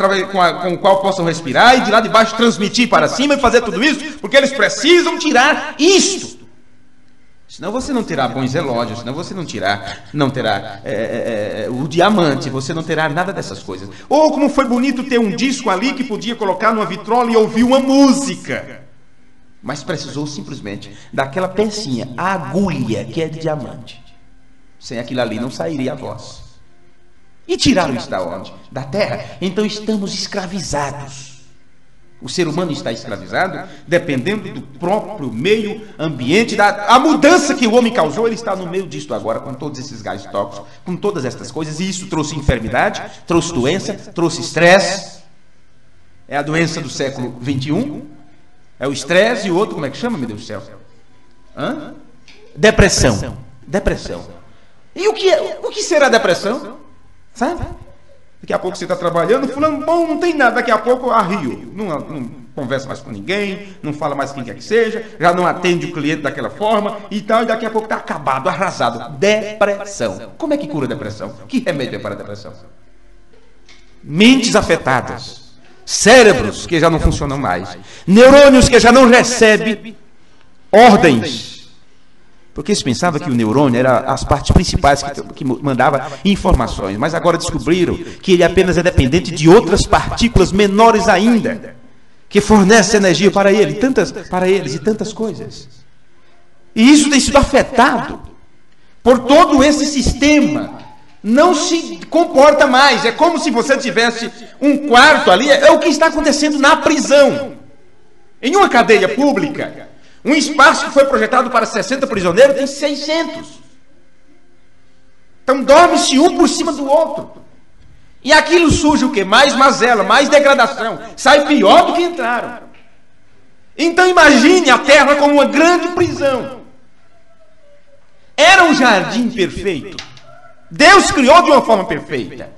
o qual possam respirar e de lá de baixo transmitir para cima e fazer tudo isso, porque eles precisam tirar isto. Senão você não terá bons relógios, senão você não terá o diamante, você não terá nada dessas coisas. Ou como foi bonito ter um disco ali que podia colocar numa vitrola e ouvir uma música. Mas precisou simplesmente daquela pecinha, a agulha, que é de diamante. Sem aquilo ali não sairia a voz. E tiraram isso da onde? Da terra. Então estamos escravizados. O ser humano está escravizado, dependendo do próprio meio ambiente, a mudança que o homem causou. Ele está no meio disto agora, com todos esses gases tóxicos, com todas estas coisas, e isso trouxe enfermidade, trouxe doença, trouxe estresse. É a doença do século XXI. É o estresse e o outro, como é que chama, meu Deus do céu? Depressão. Depressão. E o que será depressão? Sabe? Daqui a pouco você está trabalhando, fulano, bom, não tem nada, daqui a pouco arriou. Não conversa mais com ninguém, não fala mais com quem quer que seja, já não atende o cliente daquela forma e tal, e daqui a pouco está acabado, arrasado. Depressão. Como é que cura a depressão? Que remédio é para a depressão? Mentes afetadas. Cérebros que já não funcionam mais, neurônios que já não recebem ordens, porque se pensava que o neurônio era as partes principais que mandava informações, mas agora descobriram que ele apenas é dependente de outras partículas menores ainda, que fornecem energia para ele, e tantas coisas. E isso tem sido afetado por todo esse sistema. Não se comporta mais. É como se você tivesse um quarto ali. É o que está acontecendo na prisão. Em uma cadeia pública, um espaço que foi projetado para 60 prisioneiros tem 600. Então dorme-se um por cima do outro. E aquilo surge o quê? Mais mazela, mais degradação. Sai pior do que entraram. Então imagine a terra como uma grande prisão. Era um jardim perfeito. Deus criou de uma forma perfeita.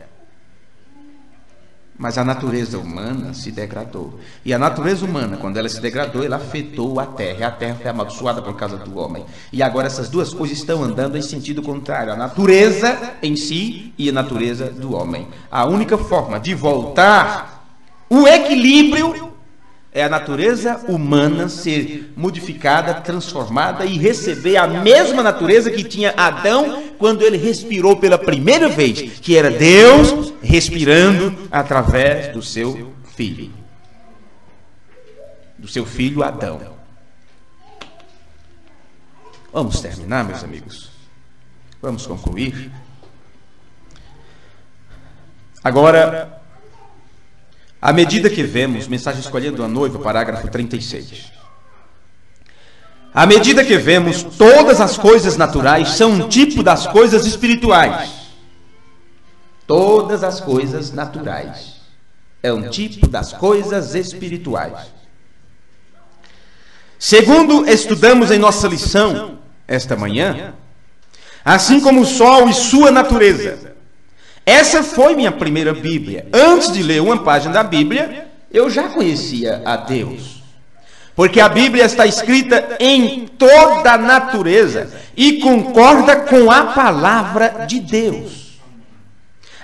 Mas a natureza humana se degradou. E a natureza humana, quando ela se degradou, ela afetou a terra. E a terra foi amaldiçoada por causa do homem. E agora essas duas coisas estão andando em sentido contrário. A natureza em si e a natureza do homem. A única forma de voltar o equilíbrio é a natureza humana ser modificada, transformada e receber a mesma natureza que tinha Adão quando ele respirou pela primeira vez, que era Deus respirando através do seu filho. Do seu filho Adão. Vamos terminar, meus amigos. Vamos concluir. Agora, à medida que vemos, mensagem escolhendo a noiva, parágrafo 36. À medida que vemos, todas as coisas naturais são um tipo das coisas espirituais. Todas as coisas naturais É um tipo das coisas espirituais. Segundo estudamos em nossa lição esta manhã, assim como o sol e sua natureza. Essa foi minha primeira Bíblia. Antes de ler uma página da Bíblia, eu já conhecia a Deus. Porque a Bíblia está escrita em toda a natureza e concorda com a palavra de Deus.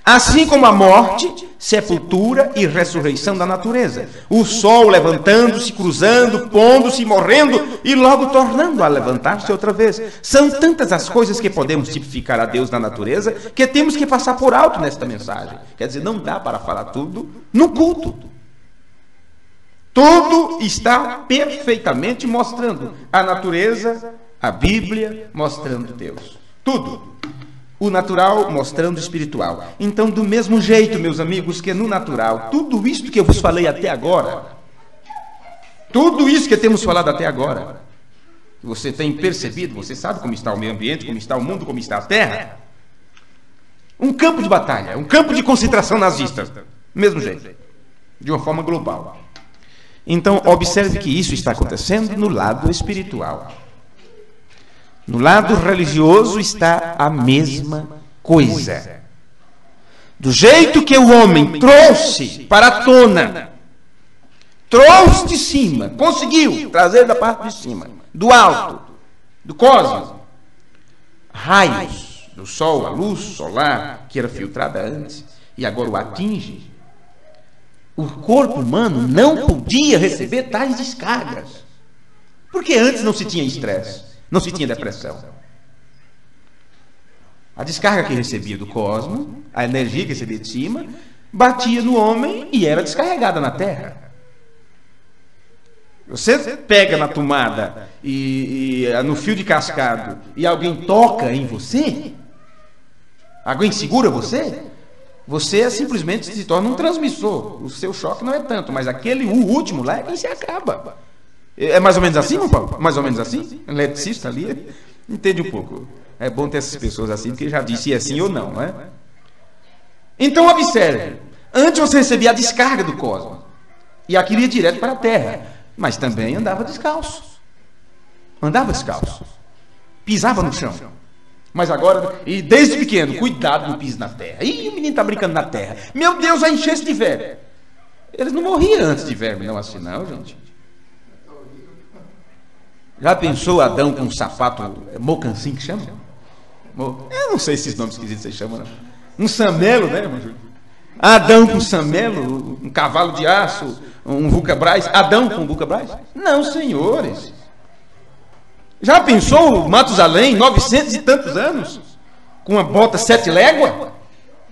Assim como a morte, sepultura e ressurreição da natureza. O sol levantando-se, cruzando, pondo-se, morrendo e logo tornando a levantar-se outra vez. São tantas as coisas que podemos tipificar a Deus na natureza que temos que passar por alto nesta mensagem. Quer dizer, não dá para falar tudo no culto. Tudo está perfeitamente mostrando a natureza, a Bíblia mostrando Deus. Tudo. O natural mostrando o espiritual. Então, do mesmo jeito, meus amigos, que no natural, tudo isto que eu vos falei até agora, tudo isso que temos falado até agora, você tem percebido, você sabe como está o meio ambiente, como está o mundo, como está a terra? Um campo de batalha, um campo de concentração nazista. Mesmo jeito. De uma forma global. Então, observe que isso está acontecendo no lado espiritual. No lado religioso está a mesma coisa. Do jeito que o homem trouxe para a tona, trouxe de cima, conseguiu trazer da parte de cima, do alto, do cosmos, raios do sol, a luz solar, que era filtrada antes, e agora o atinge, o corpo humano não podia receber tais descargas. Porque antes não se tinha estresse. Não se tinha depressão. A descarga que recebia do cosmos, a energia que recebia de cima, batia no homem e era descarregada na terra. Você pega na tomada e no fio de cascado e alguém toca em você, alguém segura você, você simplesmente se torna um transmissor. O seu choque não é tanto, mas o último lá é quem se acaba. É mais ou menos assim, não, Paulo? Mais ou menos assim? Um eletricista ali, entende um pouco. É bom ter essas pessoas assim, porque já disse se é sim ou não, não é? Então observe. Antes você recebia a descarga do cosmos. E aquilo ia direto para a terra. Mas também andava descalço. Andava descalço. Pisava no chão. Mas agora, e desde pequeno, cuidado no piso na terra. Ih, o menino está brincando na terra. Meu Deus, vai encher-se de verme. Eles não morriam antes de verme, não assim não, gente. Já pensou Adão com um sapato mocansim que chama? Eu não sei se esses nomes esquisitos vocês chamam, não. Um samelo, né, irmão Júlio? Adão com samelo, um cavalo de aço, um Vulcabras. Adão com Vulcabras? Não, senhores. Já pensou Matusalém, 900 e tantos anos, com uma bota 7 léguas?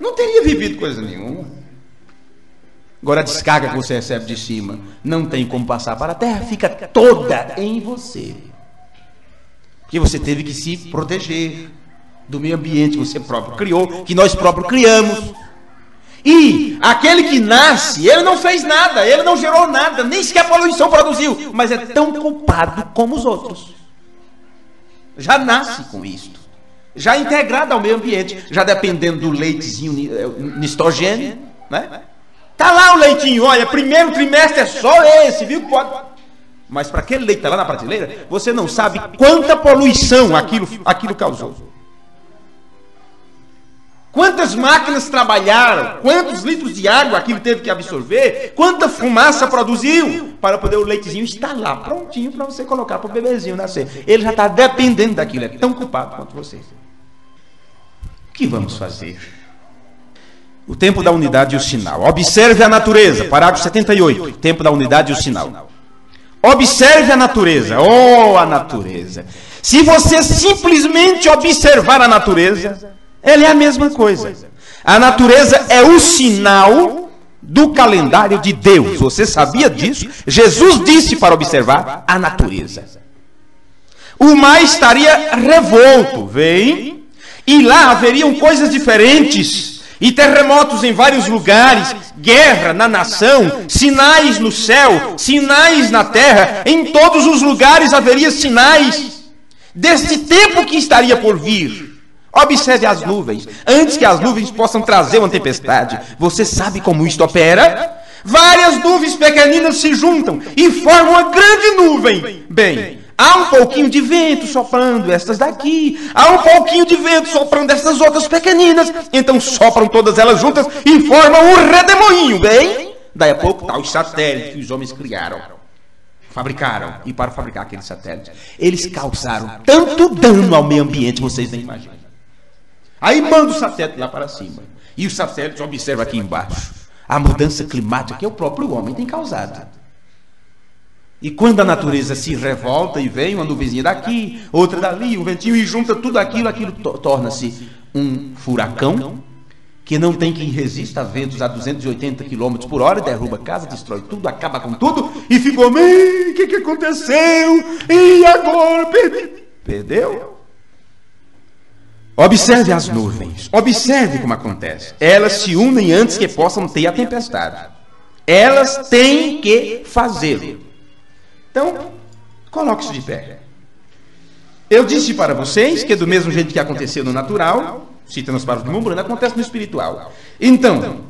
Não teria vivido coisa nenhuma. Agora a descarga que você recebe de cima não tem como passar para a terra, fica toda em você. Porque você teve que se proteger do meio ambiente que você próprio criou, que nós próprios criamos. E aquele que nasce, ele não fez nada, ele não gerou nada, nem sequer a poluição produziu, mas é tão culpado como os outros. Já nasce com isto, já integrado ao meio ambiente, já dependendo do leitezinho nistogênio, né? Tá lá o leitinho, olha, primeiro trimestre é só esse, viu? Mas para aquele leite que tá lá na prateleira, você não sabe quanta poluição aquilo causou. Quantas máquinas trabalharam, quantos litros de água aquilo teve que absorver, quanta fumaça produziu para poder o leitezinho estar lá, prontinho para você colocar para o bebezinho nascer. Ele já está dependendo daquilo, é tão culpado quanto você. O que vamos fazer? O tempo da unidade e o sinal. Observe a natureza. Parágrafo 78. Tempo da unidade e o sinal. Observe a natureza. Oh, a natureza. Se você simplesmente observar a natureza, ela é a mesma coisa. A natureza é o sinal do calendário de Deus. Você sabia disso? Jesus disse para observar a natureza. O mar estaria revolto, vem, e lá haveriam coisas diferentes. E terremotos em vários lugares, guerra na nação, sinais no céu, sinais na terra, em todos os lugares haveria sinais deste tempo que estaria por vir. Observe as nuvens, antes que as nuvens possam trazer uma tempestade. Você sabe como isto opera? Várias nuvens pequeninas se juntam e formam uma grande nuvem. Bem, há um pouquinho de vento soprando estas daqui, há um pouquinho de vento soprando estas outras pequeninas, então sopram todas elas juntas e formam um redemoinho. Bem, daí a pouco tá os satélites que os homens criaram, fabricaram, e para fabricar aqueles satélites, eles causaram tanto dano ao meio ambiente, vocês nem imaginam. Aí manda o satélite lá para cima, e os satélites observam aqui embaixo a mudança climática que o próprio homem tem causado. E quando a natureza se revolta e vem uma nuvenzinha daqui, outra dali, um ventinho, e junta tudo aquilo, aquilo torna-se um furacão, que não tem quem resista a ventos a 280 km por hora, derruba casa, destrói tudo, acaba com tudo, e ficou, o que aconteceu? E agora? Perdeu? Observe as nuvens, observe como acontece. Elas se unem antes que possam ter a tempestade. Elas têm que fazê-lo. Então, coloque-se de pé. Eu disse para vocês que do mesmo jeito que aconteceu no natural, citando as palavras de Membrana, acontece no espiritual. Então,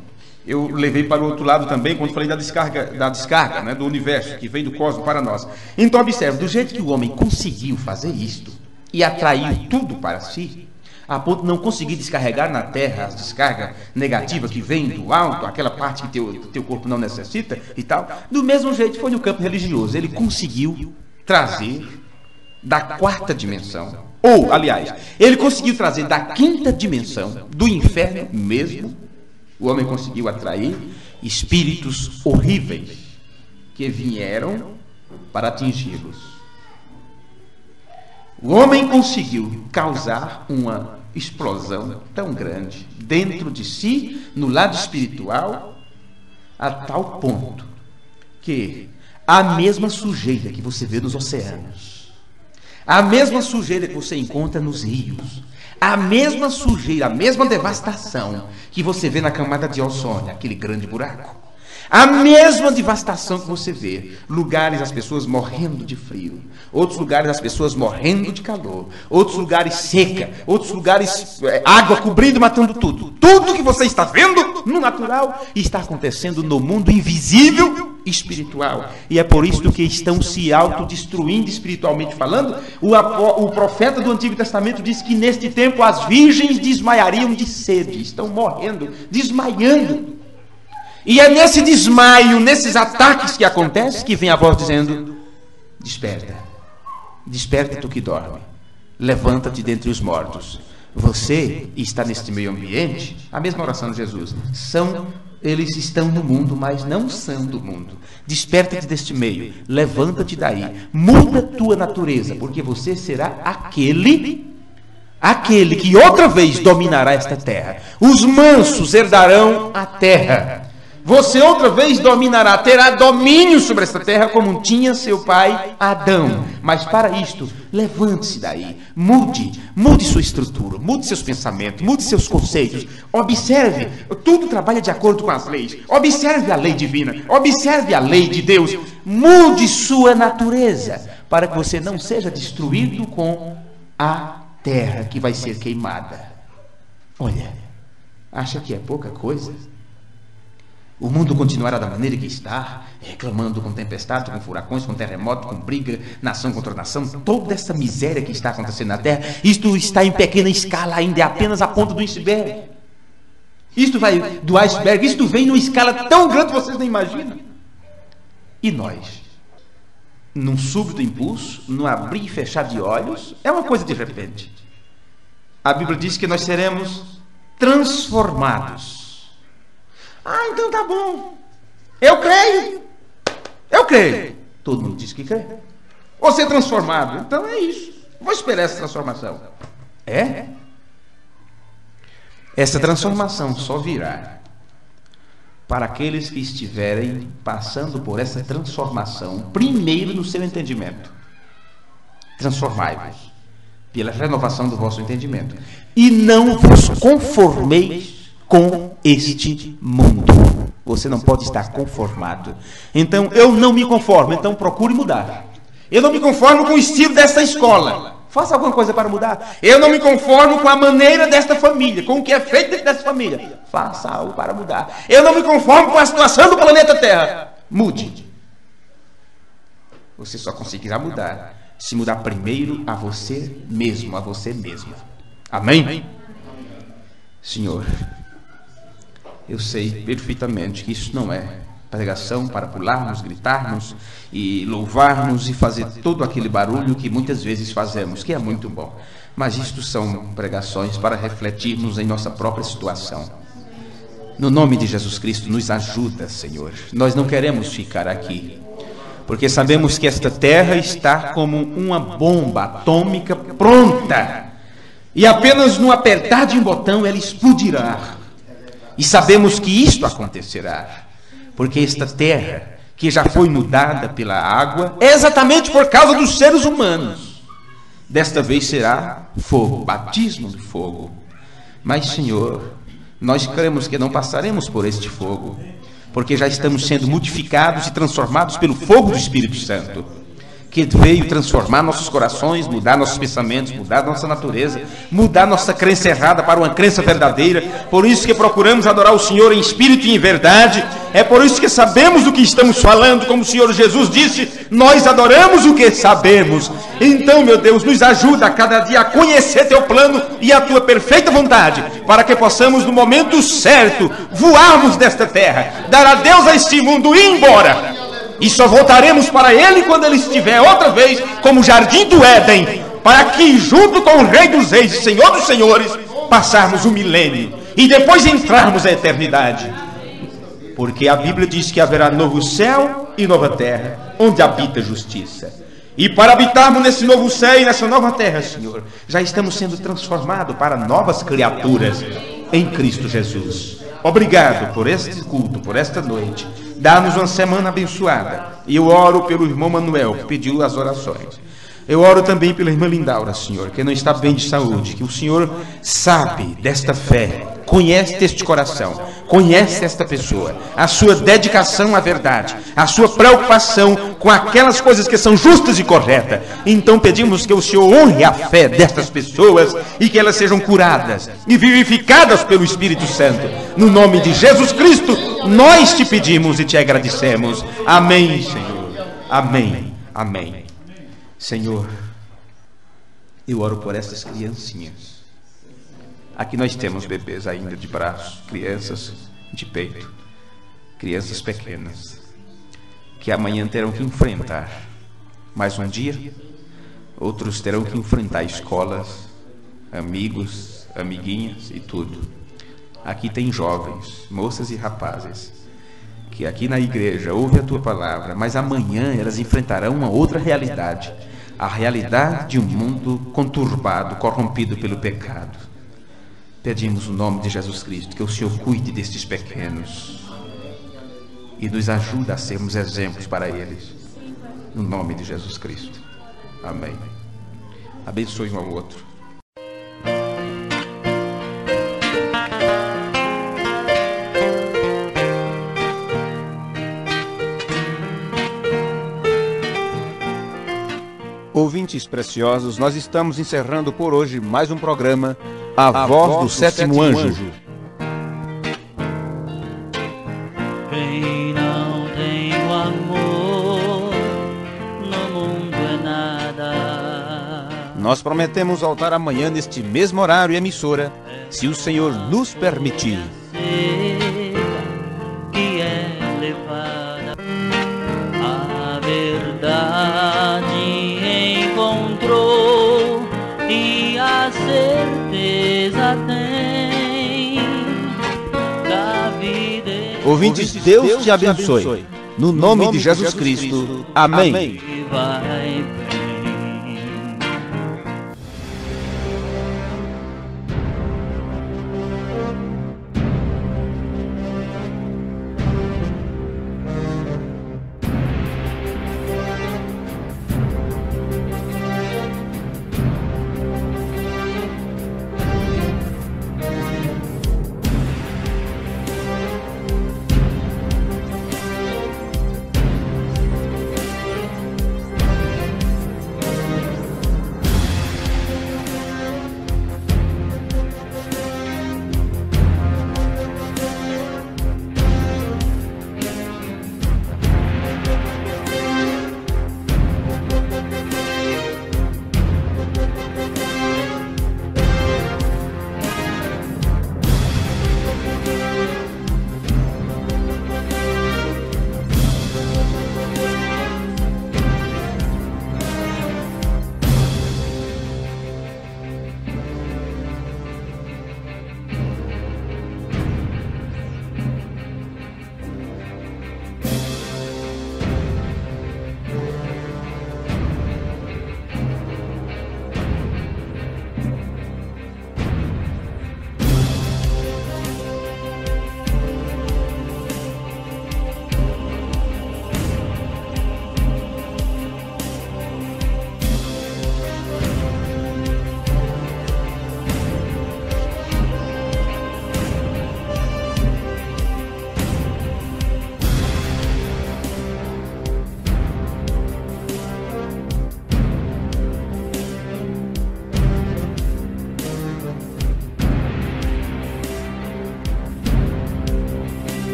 eu levei para o outro lado também, quando falei da descarga, né, do universo, que vem do cosmos para nós. Então, observe, do jeito que o homem conseguiu fazer isto, e atraiu tudo para si, a ponto de não conseguir descarregar na Terra as descargas negativas que vêm do alto, aquela parte que teu corpo não necessita e tal. Do mesmo jeito foi no campo religioso. Ele conseguiu trazer da quarta dimensão, ou, aliás, ele conseguiu trazer da quinta dimensão, do inferno mesmo, o homem conseguiu atrair espíritos horríveis que vieram para atingi-los. O homem conseguiu causar uma explosão tão grande dentro de si, no lado espiritual, a tal ponto que a mesma sujeira que você vê nos oceanos, a mesma sujeira que você encontra nos rios, a mesma sujeira, a mesma devastação que você vê na camada de ozônio, aquele grande buraco, a mesma devastação que você vê, lugares as pessoas morrendo de frio, outros lugares as pessoas morrendo de calor, outros lugares seca, outros lugares água cobrindo, matando tudo. Tudo que você está vendo no natural está acontecendo no mundo invisível espiritual. E é por isso que estão se autodestruindo espiritualmente falando. O profeta do Antigo Testamento diz que neste tempo as virgens desmaiariam de sede, estão morrendo, desmaiando. E é nesse desmaio, nesses ataques que acontecem, que vem a voz dizendo: desperta, desperta tu que dorme, levanta-te dentre os mortos. Você está neste meio ambiente, a mesma oração de Jesus, eles estão no mundo, mas não são do mundo. Desperta-te deste meio, levanta-te daí, muda tua natureza, porque você será aquele que outra vez dominará esta terra. Os mansos herdarão a terra. Você outra vez dominará, terá domínio sobre esta terra como tinha seu pai Adão. Mas para isto, levante-se daí, mude sua estrutura, mude seus pensamentos, mude seus conceitos. Observe, tudo trabalha de acordo com as leis. Observe a lei divina, observe a lei de Deus. Mude sua natureza, para que você não seja destruído com a terra que vai ser queimada. Olha, acha que é pouca coisa? O mundo continuará da maneira que está, reclamando com tempestade, com furacões, com terremoto, com briga, nação contra nação, toda essa miséria que está acontecendo na Terra. Isto está em pequena escala ainda, é apenas a ponta do iceberg. Isto vai do iceberg, isto vem numa escala tão grande que vocês nem imaginam. E nós, num súbito impulso, num abrir e fechar de olhos, é uma coisa de repente. A Bíblia diz que nós seremos transformados. Ah, então tá bom. Eu creio. Todo mundo diz que crê. Ou ser transformado. Então é isso. Vou esperar essa transformação. É? Essa transformação só virá para aqueles que estiverem passando por essa transformação, primeiro no seu entendimento. Transformai-vos pela renovação do vosso entendimento. E não vos conformeis com este mundo. Você não pode estar conformado. Então, eu não me conformo, então procure mudar. Eu não me conformo com o estilo dessa escola. Faça alguma coisa para mudar. Eu não me conformo com a maneira desta família, com o que é feito dentro dessa família. Faça algo para mudar. Eu não me conformo com a situação do planeta Terra. Mude. Você só conseguirá mudar se mudar primeiro a você mesmo, a você mesma. Amém? Senhor, eu sei perfeitamente que isso não é pregação para pularmos, gritarmos e louvarmos e fazer todo aquele barulho que muitas vezes fazemos, que é muito bom. Mas isto são pregações para refletirmos em nossa própria situação. No nome de Jesus Cristo, nos ajuda, Senhor. Nós não queremos ficar aqui, porque sabemos que esta terra está como uma bomba atômica pronta, e apenas no apertar de um botão ela explodirá. E sabemos que isto acontecerá, porque esta terra, que já foi mudada pela água, é exatamente por causa dos seres humanos. Desta vez será fogo, batismo de fogo. Mas, Senhor, nós cremos que não passaremos por este fogo, porque já estamos sendo modificados e transformados pelo fogo do Espírito Santo, que veio transformar nossos corações, mudar nossos pensamentos, mudar nossa natureza, mudar nossa crença errada para uma crença verdadeira. Por isso que procuramos adorar o Senhor em espírito e em verdade. É por isso que sabemos do que estamos falando, como o Senhor Jesus disse, nós adoramos o que sabemos. Então, meu Deus, nos ajuda a cada dia a conhecer Teu plano e a Tua perfeita vontade, para que possamos, no momento certo, voarmos desta terra, dar adeus a este mundo e ir embora. E só voltaremos para Ele quando Ele estiver outra vez como o jardim do Éden, para que, junto com o Rei dos Reis e Senhor dos Senhores, passarmos o milênio e depois entrarmos na eternidade. Porque a Bíblia diz que haverá novo céu e nova terra, onde habita a justiça. E para habitarmos nesse novo céu e nessa nova terra, Senhor, já estamos sendo transformados para novas criaturas em Cristo Jesus. Obrigado por este culto, por esta noite. Dá-nos uma semana abençoada. E eu oro pelo irmão Manuel, que pediu as orações. Eu oro também pela irmã Lindaura, Senhor, que não está bem de saúde, que o Senhor sabe desta fé, conhece este coração, conhece esta pessoa, a sua dedicação à verdade, a sua preocupação com aquelas coisas que são justas e corretas. Então pedimos que o Senhor honre a fé destas pessoas e que elas sejam curadas e vivificadas pelo Espírito Santo. No nome de Jesus Cristo, nós te pedimos e te agradecemos. Amém, Senhor. Amém. Amém. Senhor, eu oro por essas criancinhas. Aqui nós temos bebês ainda de braços, crianças de peito, crianças pequenas, que amanhã terão que enfrentar mais um dia. Outros terão que enfrentar escolas, amigos, amiguinhas e tudo. Aqui tem jovens, moças e rapazes, que aqui na igreja ouvem a Tua palavra, mas amanhã elas enfrentarão uma outra realidade, a realidade de um mundo conturbado, corrompido pelo pecado. Pedimos no nome de Jesus Cristo que o Senhor cuide destes pequenos e nos ajude a sermos exemplos para eles, no nome de Jesus Cristo. Amém. Abençoe um ao outro. Ouvintes preciosos, nós estamos encerrando por hoje mais um programa, A Voz do Sétimo Anjo. Quem não tem o amor no mundo é nada. Nós prometemos voltar amanhã neste mesmo horário e emissora, se o Senhor nos permitir. Que é levada a verdade encontrou e a certeza tem da vida. Ouvintes, Deus te abençoe. No nome de Jesus Cristo. Amém. Vai